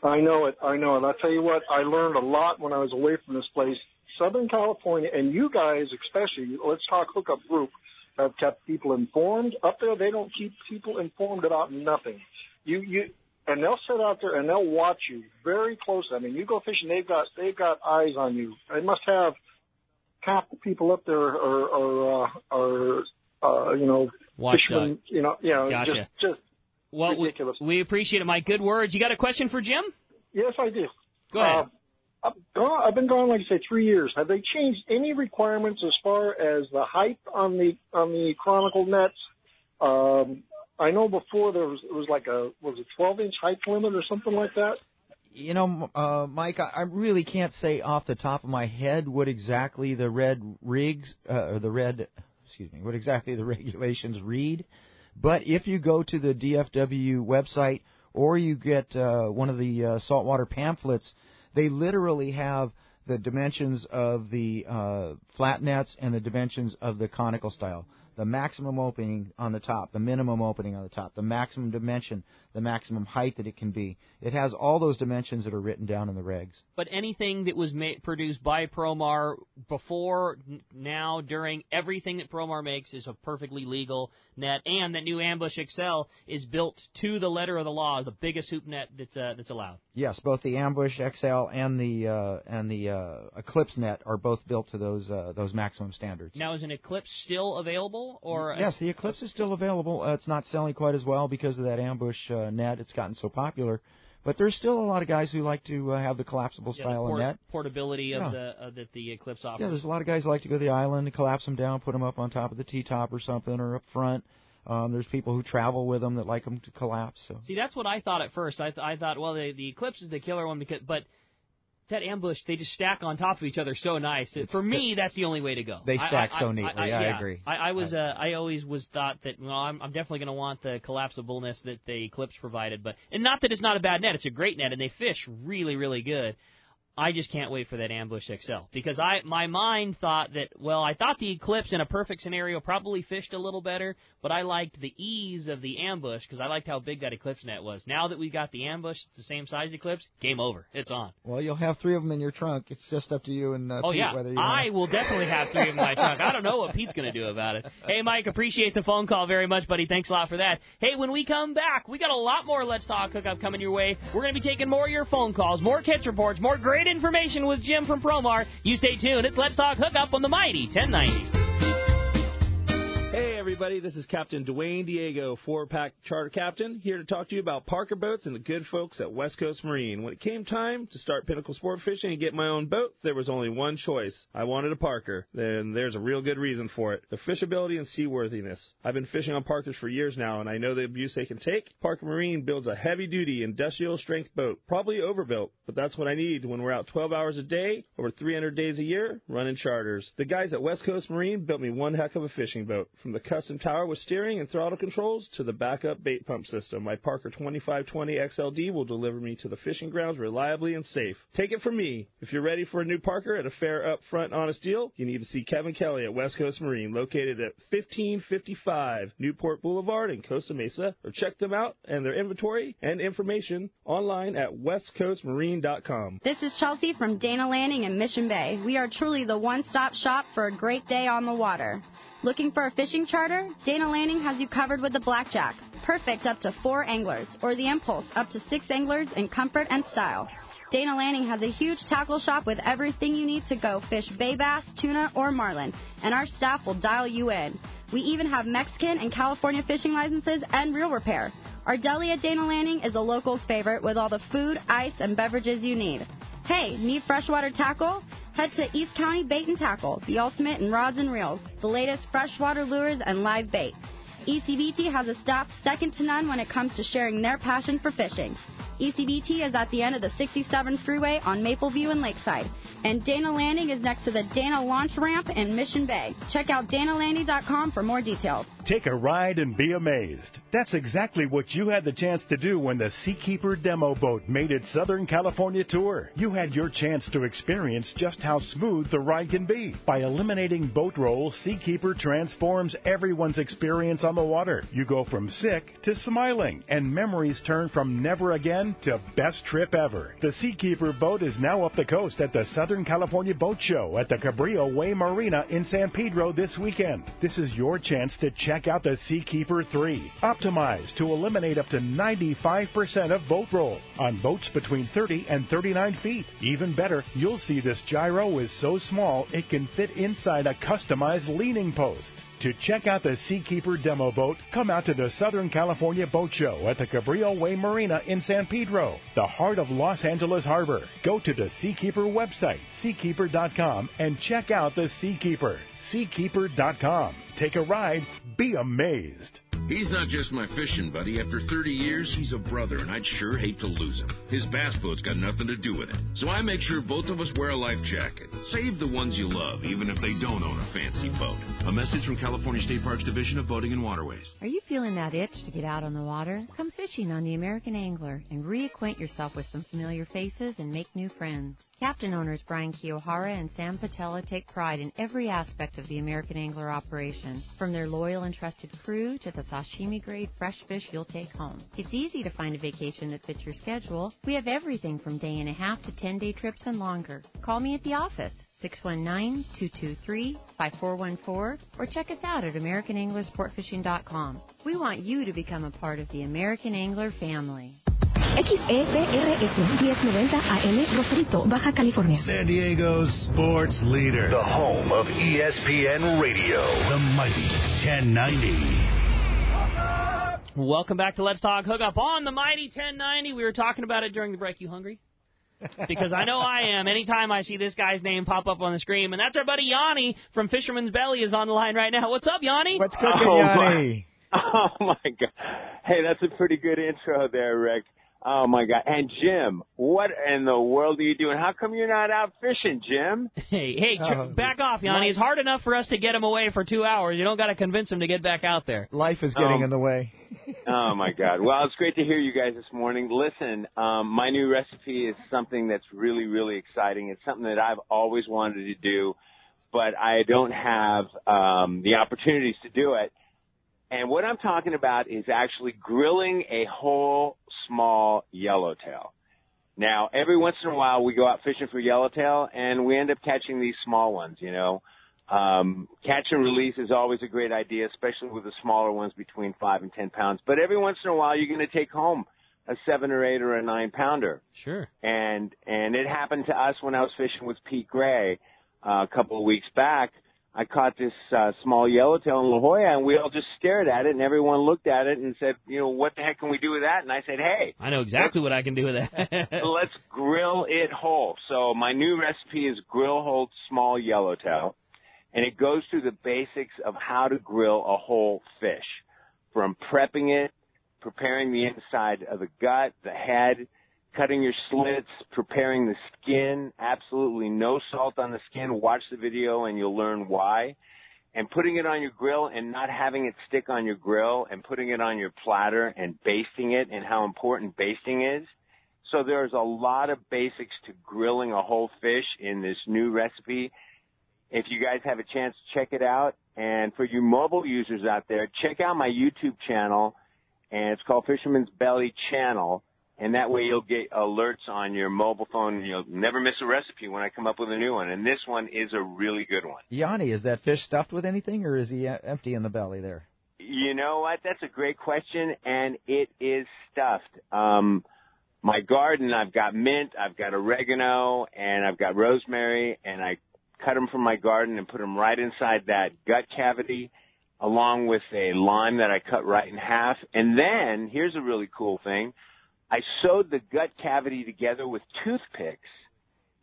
I know it. I'll tell you what, I learned a lot when I was away from this place. Southern California, and you guys especially, Let's Talk Hookup Group, have kept people informed. Up there, they don't keep people informed about nothing. And they'll sit out there and they'll watch you very closely. I mean, you go fishing, they've got eyes on you. They must have half the people up there are fishermen. Gotcha. Just well, ridiculous. We appreciate it, Mike. Good words. You got a question for Jim? Yes, I do. Go ahead. I've been gone, like I say, 3 years. Have they changed any requirements as far as the height on the Chronicle nets? I know before it was like a 12-inch height limit or something like that. You know, Mike, I really can't say off the top of my head what exactly the what exactly the regulations read. But if you go to the DFW website or you get one of the saltwater pamphlets, they literally have the dimensions of the flat nets and the dimensions of the conical style. The maximum opening on the top, the minimum opening on the top, the maximum dimension, the maximum height that it can be. It has all those dimensions that are written down in the regs. But anything that was produced by Promar before, now, during, everything that Promar makes is a perfectly legal net, and the new Ambush XL is built to the letter of the law, the biggest hoop net that's allowed. Yes, both the Ambush XL and the Eclipse net are both built to those maximum standards. Now, is an Eclipse still available? Yes, the Eclipse is still available. It's not selling quite as well because of that Ambush net. It's gotten so popular. But there's still a lot of guys who like to have the collapsible style in net. Portability of that the Eclipse offers. Yeah, there's a lot of guys who like to go to the island and collapse them down, put them up on top of the T-top or something, or up front. There's people who travel with them that like them to collapse. So. See, that's what I thought at first. I thought, well, the Eclipse is the killer one, but that ambush, they just stack on top of each other so nice. For me, that's the only way to go. They stack so neatly. I agree. I always was thought that, well, I'm definitely going to want the collapsibleness that the Eclipse provided, and not that it's not a bad net. It's a great net, and they fish really, really good. I just can't wait for that Ambush XL because my mind thought that, well, I thought the Eclipse in a perfect scenario probably fished a little better, but I liked the ease of the Ambush because I liked how big that Eclipse net was. Now that we got the Ambush, it's the same size Eclipse, game over. It's on. Well, you'll have 3 of them in your trunk. It's just up to you and Pete whether you I will definitely have 3 in my trunk. I don't know what Pete's going to do about it. Hey, Mike, appreciate the phone call very much, buddy. Thanks a lot for that. Hey, when we come back, we got a lot more Let's Talk Hookup coming your way. We're going to be taking more of your phone calls, more catch reports, more great information with Jim from Promar. You stay tuned. It's Let's Talk Hookup on the Mighty 1090. Hey, everybody. This is Captain Dwayne Diego, 4-pack charter captain, here to talk to you about Parker Boats and the good folks at West Coast Marine. When it came time to start Pinnacle Sport Fishing and get my own boat, there was only one choice. I wanted a Parker. Then there's a real good reason for it. The fishability and seaworthiness. I've been fishing on Parkers for years now, and I know the abuse they can take. Parker Marine builds a heavy-duty, industrial-strength boat. Probably overbuilt, but that's what I need when we're out 12 hours a day, over 300 days a year, running charters. The guys at West Coast Marine built me one heck of a fishing boat. From the custom tower with steering and throttle controls to the backup bait pump system, my Parker 2520 XLD will deliver me to the fishing grounds reliably and safe. Take it from me. If you're ready for a new Parker at a fair, upfront, honest deal, you need to see Kevin Kelly at West Coast Marine, located at 1555 Newport Boulevard in Costa Mesa, or check them out and their inventory and information online at westcoastmarine.com. This is Chelsea from Dana Landing in Mission Bay. We are truly the one-stop shop for a great day on the water. Looking for a fishing charter? Dana Landing has you covered with the Blackjack. Perfect up to 4 anglers, or the Impulse up to 6 anglers in comfort and style. Dana Landing has a huge tackle shop with everything you need to go fish bay bass, tuna, or marlin, and our staff will dial you in. We even have Mexican and California fishing licenses and reel repair. Our deli at Dana Landing is a local's favorite with all the food, ice, and beverages you need. Hey, need freshwater tackle? Head to East County Bait and Tackle, the ultimate in rods and reels, the latest freshwater lures and live bait. ECBT has a staff second to none when it comes to sharing their passion for fishing. ECBT is at the end of the 67 freeway on Mapleview and Lakeside, and Dana Landing is next to the Dana Launch Ramp in Mission Bay. Check out danalanding.com for more details. Take a ride and be amazed. That's exactly what you had the chance to do when the Seakeeper demo boat made its Southern California tour. You had your chance to experience just how smooth the ride can be. By eliminating boat roll, Seakeeper transforms everyone's experience on the water. You go from sick to smiling, and memories turn from never again to best trip ever. The Seakeeper boat is now up the coast at the Southern California Boat Show at the Cabrillo Way Marina in San Pedro this weekend. This is your chance to check out the Seakeeper 3, optimized to eliminate up to 95% of boat roll on boats between 30 and 39 feet. Even better, you'll see this gyro is so small it can fit inside a customized leaning post. To check out the Seakeeper demo boat, come out to the Southern California Boat Show at the Cabrillo Way Marina in San Pedro, the heart of Los Angeles Harbor. Go to the Seakeeper website, seakeeper.com, and check out the Seakeeper. Seakeeper.com. Take a ride. Be amazed. He's not just my fishing buddy. After 30 years, he's a brother, and I'd sure hate to lose him. His bass boat's got nothing to do with it. So I make sure both of us wear a life jacket. Save the ones you love, even if they don't own a fancy boat. A message from California State Parks Division of Boating and Waterways. Are you feeling that itch to get out on the water? Come fishing on the American Angler and reacquaint yourself with some familiar faces and make new friends. Captain owners Brian Kiyohara and Sam Patella take pride in every aspect of the American Angler operation, from their loyal and trusted crew to the sashimi-grade fresh fish you'll take home. It's easy to find a vacation that fits your schedule. We have everything from day-and-a-half to 10-day trips and longer. Call me at the office, 619-223-5414, or check us out at AmericanAnglerSportFishing.com. We want you to become a part of the American Angler family. XEPRS 1090 AM Rosarito, Baja California. San Diego's sports leader. The home of ESPN Radio. The mighty 1090. Welcome back to Let's Talk Hookup on the Mighty 1090. We were talking about it during the break. You hungry? Because I know I am. Anytime I see this guy's name pop up on the screen. And that's our buddy Yanni from Fisherman's Belly is on the line right now. What's up, Yanni? What's cooking, Yanni? Oh, my God. Hey, that's a pretty good intro there, Rick. Oh, my God. And, Jim, what in the world are you doing? How come you're not out fishing, Jim? Hey, back off, Yanni. It's hard enough for us to get him away for 2 hours. You don't got to convince him to get back out there. Life is getting in the way. Oh, my God. Well, it's great to hear you guys this morning. Listen, my new recipe is something that's really, really exciting. It's something that I've always wanted to do, but I don't have the opportunities to do it. And what I'm talking about is actually grilling a whole small yellowtail. Now, every once in a while we go out fishing for yellowtail, and we end up catching these small ones, you know. Catch and release is always a great idea, especially with the smaller ones between 5 and 10 pounds. But every once in a while you're going to take home a 7 or 8 or a 9 pounder. Sure. And it happened to us when I was fishing with Pete Gray a couple of weeks back. I caught this small yellowtail in La Jolla, and we all just stared at it, and everyone looked at it and said, you know, what the heck can we do with that? And I said, hey. I know exactly what I can do with that. Let's grill it whole. So my new recipe is grill whole small yellowtail, and it goes through the basics of how to grill a whole fish, from prepping it, preparing the inside of the gut, the head, cutting your slits, preparing the skin, absolutely no salt on the skin. Watch the video and you'll learn why. And putting it on your grill and not having it stick on your grill, and putting it on your platter and basting it, and how important basting is. So there's a lot of basics to grilling a whole fish in this new recipe. If you guys have a chance to check it out, and for you mobile users out there, check out my YouTube channel, and it's called Fisherman's Belly Channel. And that way you'll get alerts on your mobile phone, and you'll never miss a recipe when I come up with a new one. And this one is a really good one. Yanni, is that fish stuffed with anything, or is he empty in the belly there? You know what? That's a great question, and it is stuffed. My garden, I've got mint, I've got oregano, and I've got rosemary, and I cut them from my garden and put them right inside that gut cavity, along with a lime that I cut right in half. And then, here's a really cool thing. I sewed the gut cavity together with toothpicks,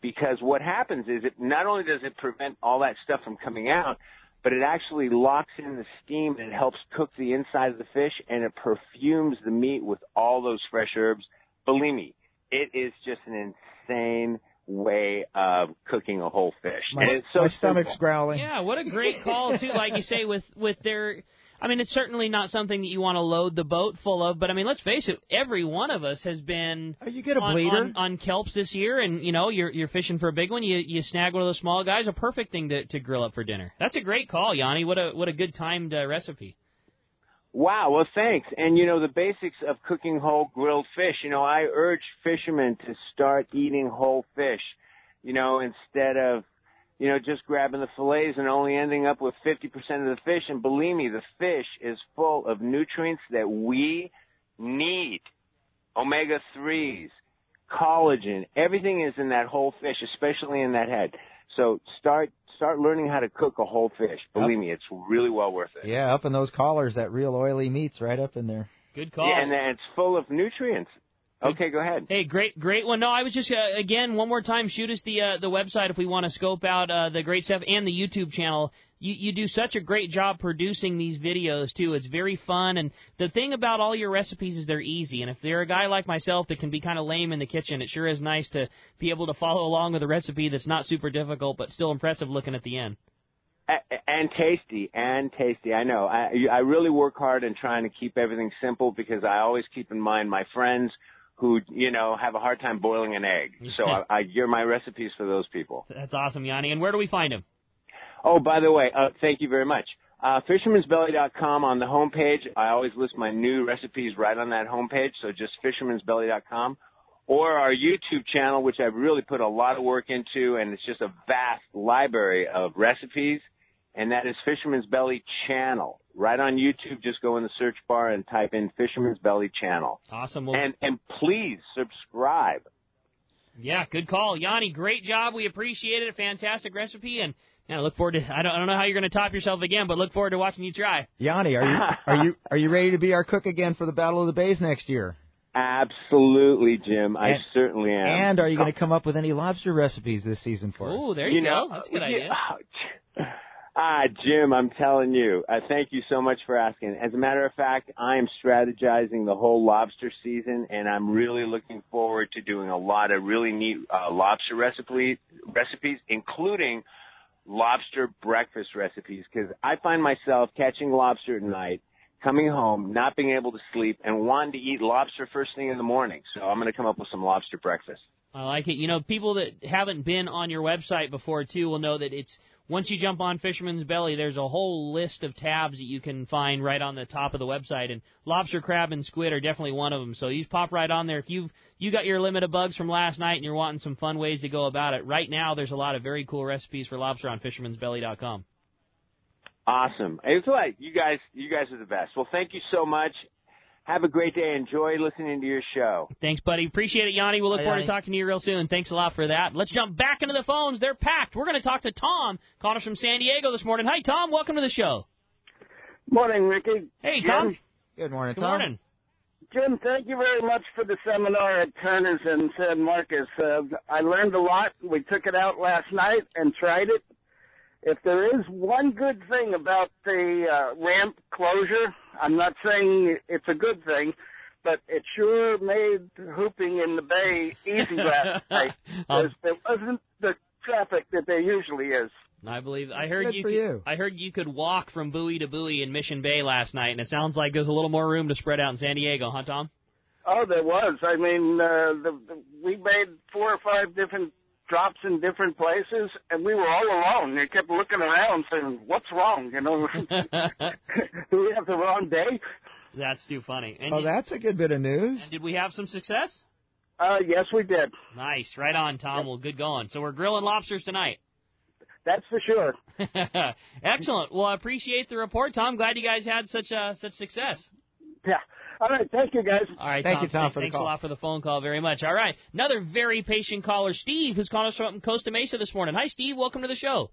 because what happens is it not only does it prevent all that stuff from coming out, but it actually locks in the steam, and it helps cook the inside of the fish, and it perfumes the meat with all those fresh herbs. Believe me, it is just an insane way of cooking a whole fish. My stomach's growling. Yeah, what a great call, too, like you say, with their... I mean, it's certainly not something that you want to load the boat full of, but, I mean, let's face it, every one of us has been you get a bleeder on kelps this year, and, you know, you're fishing for a big one, you snag one of those small guys, a perfect thing to grill up for dinner. That's a great call, Yanni. What a good timed recipe. Wow, well, thanks. And, you know, the basics of cooking whole grilled fish, you know, I urge fishermen to start eating whole fish, you know, instead of, you know, just grabbing the fillets and only ending up with 50% of the fish. And believe me, the fish is full of nutrients that we need. Omega-3s, collagen, everything is in that whole fish, especially in that head. So start learning how to cook a whole fish. Believe me, it's really well worth it. Yeah, up in those collars, that real oily meat's right up in there. Good call. Yeah, and it's full of nutrients. Okay, go ahead. Hey, great one. No, I was just, again, one more time, shoot us the website if we want to scope out the great stuff, and the YouTube channel. You do such a great job producing these videos, too. It's very fun, and the thing about all your recipes is they're easy, and if you're a guy like myself that can be kind of lame in the kitchen, it sure is nice to be able to follow along with a recipe that's not super difficult but still impressive looking at the end. And tasty. I know. I really work hard in trying to keep everything simple, because I always keep in mind my friends who, you know, have a hard time boiling an egg. So I gear my recipes for those people. That's awesome, Yanni. And where do we find him? Oh, by the way, thank you very much. Fishermansbelly.com on the homepage. I always list my new recipes right on that homepage, so just fishermansbelly.com. Or our YouTube channel, which I've really put a lot of work into, and it's just a vast library of recipes, and that is Fisherman's Belly Channel. Right on YouTube, just go in the search bar and type in Fisherman's Belly Channel. Awesome. And please subscribe. Yeah, good call. Yanni, great job. We appreciate it. A fantastic recipe. And Yeah, look forward to. I don't know how you're going to top yourself again, but look forward to watching you try. Yanni, are you ready to be our cook again for the Battle of the Bays next year? Absolutely, Jim. I certainly am. And are you going to come up with any lobster recipes this season for us? Oh, there you go. That's a good idea. Jim, I'm telling you, thank you so much for asking. As a matter of fact, I am strategizing the whole lobster season, and I'm really looking forward to doing a lot of really neat lobster recipes, including lobster breakfast recipes, because I find myself catching lobster at night, coming home, not being able to sleep, and wanting to eat lobster first thing in the morning. So I'm going to come up with some lobster breakfast. I like it. You know, people that haven't been on your website before, too, will know that it's once you jump on Fisherman's Belly, there's a whole list of tabs that you can find right on the top of the website, and lobster, crab, and squid are definitely one of them. So you just pop right on there. If you got your limit of bugs from last night and you're wanting some fun ways to go about it, right now there's a lot of very cool recipes for lobster on fishermansbelly.com. Awesome. It's like you guys are the best. Well, thank you so much. Have a great day. Enjoy listening to your show. Thanks, buddy. Appreciate it, Yanni. We'll look forward to talking to you real soon. Thanks a lot for that. Let's jump back into the phones. They're packed. We're going to talk to Tom, calling us from San Diego this morning. Hi, Tom. Welcome to the show. Morning, Ricky. Hey, Tom. Jim. Good morning, Tom. Good morning. Jim, thank you very much for the seminar at Turner's in San Marcos. I learned a lot. We took it out last night and tried it. If there is one good thing about the ramp closure, I'm not saying it's a good thing, but it sure made hooping in the bay easy last night. Because there wasn't the traffic that there usually is. I heard you could walk from buoy to buoy in Mission Bay last night, and it sounds like there's a little more room to spread out in San Diego, huh, Tom? Oh, there was. I mean, we made 4 or 5 different drops in different places, and we were all alone. They kept looking around saying, what's wrong? You know, do we have the wrong day? That's too funny. And that's a good bit of news. And did we have some success? Yes, we did. Nice. Right on, Tom. Well, good going. So we're grilling lobsters tonight. That's for sure. Excellent. Well, I appreciate the report, Tom. Glad you guys had such success. Yeah. All right, thank you, guys. All right, thank you, Tom, for the call. Thanks a lot for the phone call very much. All right, another very patient caller, Steve, who's calling us from Costa Mesa this morning. Hi, Steve. Welcome to the show.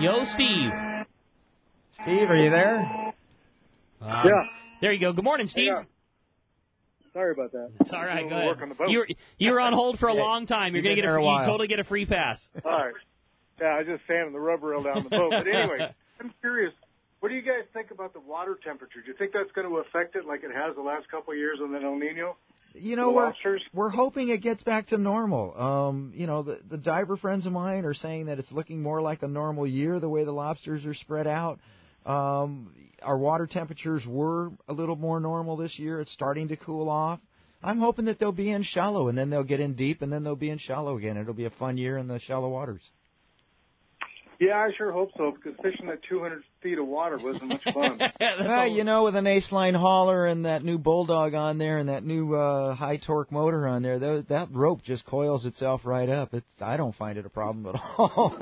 Yo, Steve. Steve, are you there? Yeah. There you go. Good morning, Steve. Yeah. Sorry about that. It's all right. Go ahead. On the boat. You were on hold for a long time. You totally get a free pass. All right. Yeah, I was just sanding the rubber rail down the boat. But anyway, I'm curious. What do you guys think about the water temperature? Do you think that's going to affect it like it has the last couple of years on the El Nino? You know, we're hoping it gets back to normal. You know, the diver friends of mine are saying that it's looking more like a normal year the way the lobsters are spread out. Our water temperatures were a little more normal this year. It's starting to cool off. I'm hoping that they'll be in shallow, and then they'll get in deep, and then they'll be in shallow again. It'll be a fun year in the shallow waters. Yeah, I sure hope so, because fishing at 200 feet of water wasn't much fun. You know, with an ace-line hauler and that new Bulldog on there and that new high-torque motor on there, that rope just coils itself right up. I don't find it a problem at all.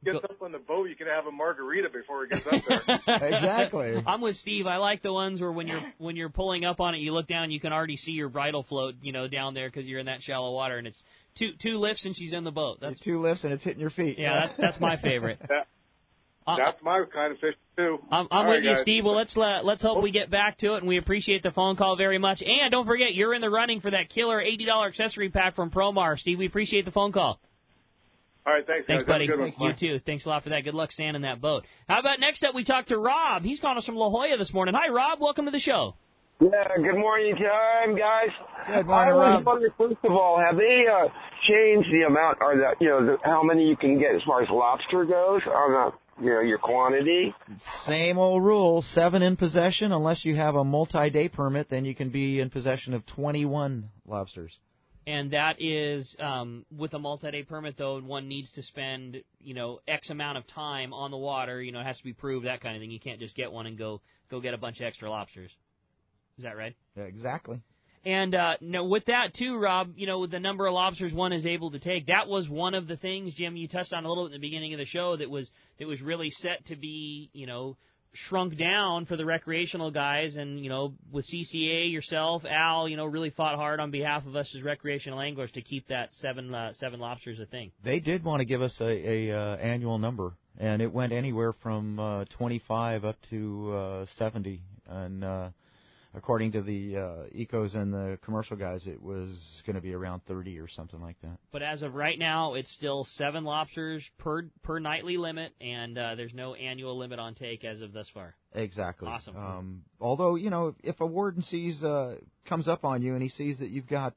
Gets up on the boat, you can have a margarita before it gets up there. Exactly. I'm with Steve. I like the ones where when you're pulling up on it, you look down, you can already see your bridle float, down there because you're in that shallow water, and it's two lifts and she's in the boat. That's 2 lifts and it's hitting your feet. Yeah, that's my favorite. That's my kind of fish too. I'm with you, Steve. Well, let's hope we get back to it, and we appreciate the phone call very much. And don't forget, you're in the running for that killer $80 accessory pack from Promar, Steve. We appreciate the phone call. All right, thanks, Thanks, guys. buddy. Have a good one. You too. Thanks a lot for that. Good luck sanding that boat. How about next up, we talk to Rob. He's calling us from La Jolla this morning. Hi, Rob. Welcome to the show. Yeah, good morning time, guys. Good morning, Rob. First of all, have they changed the amount or how many you can get as far as lobster goes on your quantity? Same old rule, 7 in possession. Unless you have a multi-day permit, then you can be in possession of 21 lobsters. And that is, with a multi-day permit, though, one needs to spend, X amount of time on the water. It has to be proved, that kind of thing. You can't just get one and go get a bunch of extra lobsters. Is that right? Yeah, exactly. And with that, too, Rob, with the number of lobsters one is able to take, that was one of the things, Jim, you touched on a little at the beginning of the show that was really set to be, shrunk down for the recreational guys, and with CCA, yourself, Al, really fought hard on behalf of us as recreational anglers to keep that seven lobsters a thing. They did want to give us a annual number, and it went anywhere from 25 up to 70, and according to the ecos and the commercial guys, it was going to be around 30 or something like that. But as of right now, it's still 7 lobsters per nightly limit, and there's no annual limit on take as of thus far. Exactly. Awesome. Although, if a warden comes up on you and he sees that you've got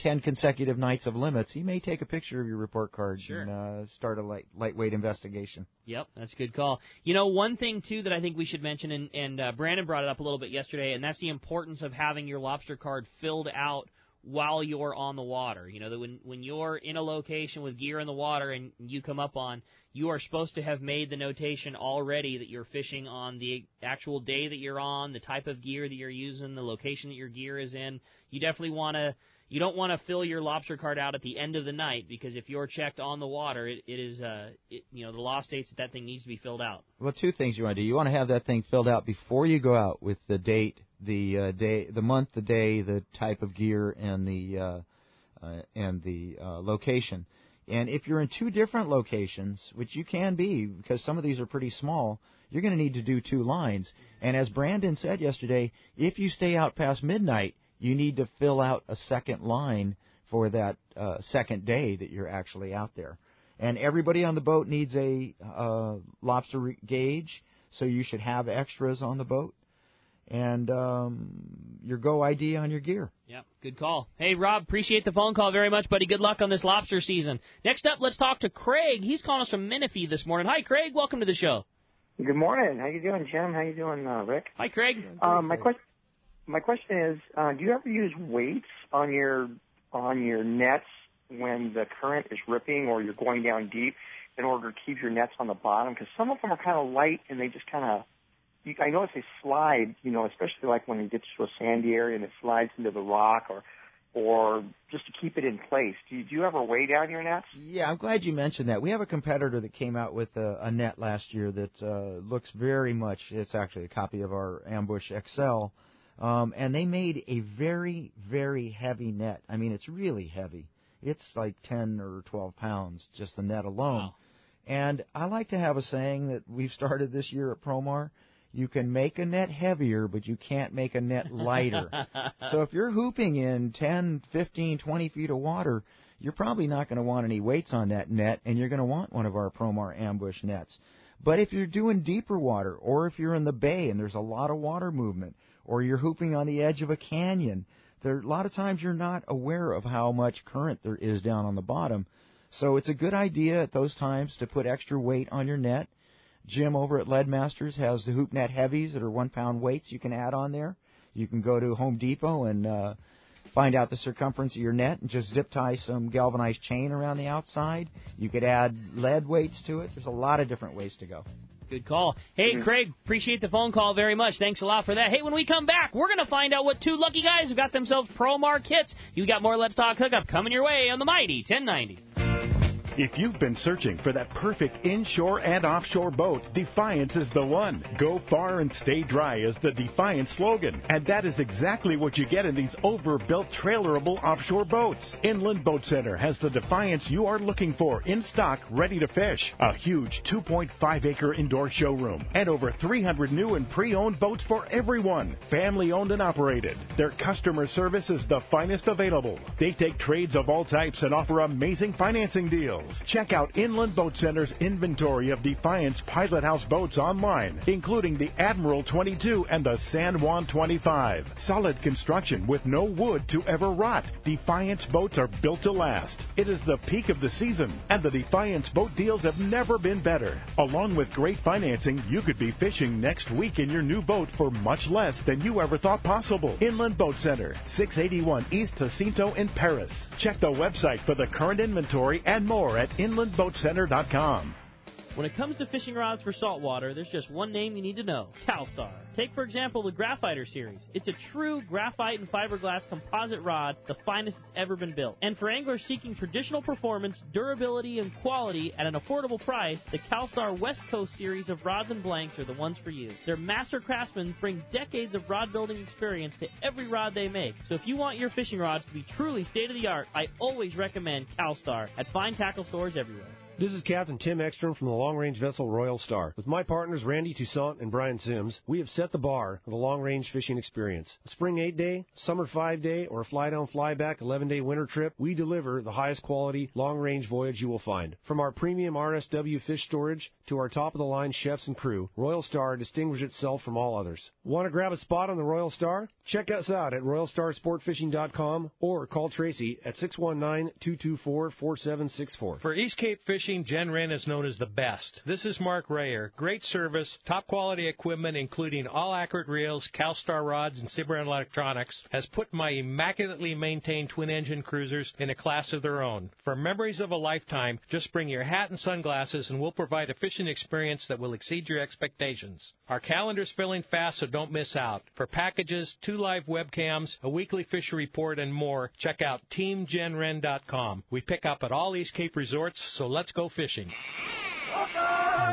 10 consecutive nights of limits, he may take a picture of your report card and start a lightweight investigation. Yep, that's a good call. One thing, too, that I think we should mention, and Brandon brought it up a little bit yesterday, and that's the importance of having your lobster card filled out while you're on the water. That when you're in a location with gear in the water and you come up on, you are supposed to have made the notation already that you're fishing on the actual day that you're on, the type of gear that you're using, the location that your gear is in. You definitely want to... You don't want to fill your lobster card out at the end of the night, because if you're checked on the water, the law states that thing needs to be filled out. Well, 2 things you want to do. You want to have that thing filled out before you go out with the date, the month, the day, the type of gear, and the location. And if you're in 2 different locations, which you can be, because some of these are pretty small, you're going to need to do 2 lines. And as Brandon said yesterday, if you stay out past midnight, you need to fill out a second line for that second day that you're actually out there. And everybody on the boat needs a lobster gauge, so you should have extras on the boat. And your Go ID on your gear. Yep, good call. Hey, Rob, appreciate the phone call very much, buddy. Good luck on this lobster season. Next up, let's talk to Craig. He's calling us from Menifee this morning. Hi, Craig. Welcome to the show. Good morning. How you doing, Jim? How you doing, Rick? Hi, Craig. My question is, do you ever use weights on your nets when the current is ripping or you're going down deep in order to keep your nets on the bottom? Because some of them are kind of light and they just kind of, I notice they slide, especially like when it gets to a sandy area and it slides into the rock or just to keep it in place. Do you ever weigh down your nets? Yeah, I'm glad you mentioned that. We have a competitor that came out with a net last year that looks very much, it's actually a copy of our Ambush XL. And they made a very, very heavy net. I mean, it's really heavy. It's like 10 or 12 pounds, just the net alone. Wow. And I like to have a saying that we've started this year at Promar. You can make a net heavier, but you can't make a net lighter. So if you're hooping in 10, 15, 20 feet of water, you're probably not going to want any weights on that net, and you're going to want one of our Promar Ambush nets. But if you're doing deeper water, or if you're in the bay and there's a lot of water movement, or you're hooping on the edge of a canyon, a lot of times you're not aware of how much current there is down on the bottom. So it's a good idea at those times to put extra weight on your net. Jim over at Leadmasters has the Hoop Net Heavies that are 1-pound weights you can add on there. You can go to Home Depot and find out the circumference of your net and just zip tie some galvanized chain around the outside. You could add lead weights to it. There's a lot of different ways to go. Good call. Hey, Craig, appreciate the phone call very much. Thanks a lot for that. Hey, when we come back, we're going to find out what 2 lucky guys have got themselves Promar kits. You got more Let's Talk Hookup coming your way on the Mighty 1090. If you've been searching for that perfect inshore and offshore boat, Defiance is the one. Go far and stay dry is the Defiance slogan. And that is exactly what you get in these overbuilt trailerable offshore boats. Inland Boat Center has the Defiance you are looking for in stock, ready to fish. A huge 2.5-acre indoor showroom and over 300 new and pre-owned boats for everyone. Family owned and operated. Their customer service is the finest available. They take trades of all types and offer amazing financing deals. Check out Inland Boat Center's inventory of Defiance Pilot House boats online, including the Admiral 22 and the San Juan 25. Solid construction with no wood to ever rot. Defiance boats are built to last. It is the peak of the season, and the Defiance boat deals have never been better. Along with great financing, you could be fishing next week in your new boat for much less than you ever thought possible. Inland Boat Center, 681 East Jacinto in Paris. Check the website for the current inventory and more at inlandboatcenter.com. When it comes to fishing rods for saltwater, there's just one name you need to know: CalStar. Take, for example, the Graphiter series. It's a true graphite and fiberglass composite rod, the finest it's ever been built. And for anglers seeking traditional performance, durability, and quality at an affordable price, the CalStar West Coast series of rods and blanks are the ones for you. Their master craftsmen bring decades of rod building experience to every rod they make. So if you want your fishing rods to be truly state-of-the-art, I always recommend CalStar at fine tackle stores everywhere. This is Captain Tim Ekstrom from the long-range vessel Royal Star. With my partners Randy Toussaint and Brian Sims, we have set the bar for the long-range fishing experience. A spring 8-day, summer 5-day, or a fly-down, fly-back 11-day winter trip, we deliver the highest quality long-range voyage you will find. From our premium RSW fish storage to our top-of-the-line chefs and crew, Royal Star distinguishes itself from all others. Want to grab a spot on the Royal Star? Check us out at RoyalStarSportFishing.com or call Tracy at 619-224-4764. For East Cape Fishing, Jen Wren is known as the best. This is Mark Rayer. Great service, top quality equipment, including all accurate reels, CalStar rods, and Cibrian electronics, has put my immaculately maintained twin-engine cruisers in a class of their own. For memories of a lifetime, just bring your hat and sunglasses, and we'll provide a fishing experience that will exceed your expectations. Our calendar's filling fast, so don't miss out. For packages, 2 live webcams, a weekly fishery report, and more, check out TeamJenRen.com. We pick up at all East Cape resorts, so let's go fishing.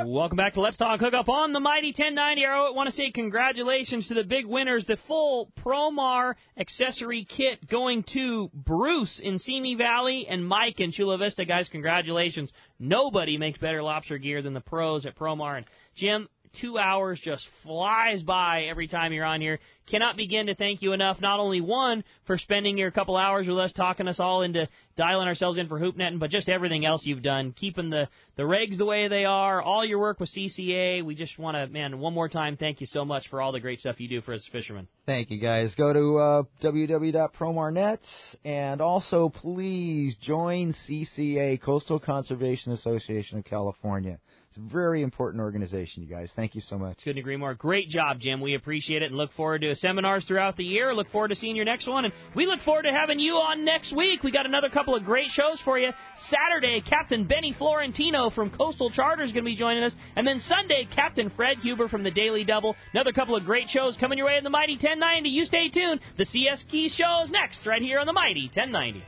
Welcome back to Let's Talk Hookup on the Mighty 1090. I want to say congratulations to the big winners. The full Promar accessory kit going to Bruce in Simi Valley and Mike in Chula Vista. Guys, congratulations. Nobody makes better lobster gear than the pros at Promar. And Jim, 2 hours just flies by every time you're on here. Cannot begin to thank you enough, not only, one, for spending your couple hours with us, talking us all into dialing ourselves in for hoop netting, but just everything else you've done, keeping the regs the way they are, all your work with CCA. We just want to, one more time, thank you so much for all the great stuff you do for us fishermen. Thank you, guys. Go to www.promarnet, and also please join CCA, Coastal Conservation Association of California. It's a very important organization, you guys. Thank you so much. Couldn't agree more. Great job, Jim. We appreciate it and look forward to seminars throughout the year. Look forward to seeing your next one, and we look forward to having you on next week. We got another couple of great shows for you. Saturday, Captain Benny Florentino from Coastal Charter is going to be joining us, and then Sunday, Captain Fred Huber from the Daily Double. Another couple of great shows coming your way in the Mighty 1090. You stay tuned. The CS Keys show is next right here on the Mighty 1090.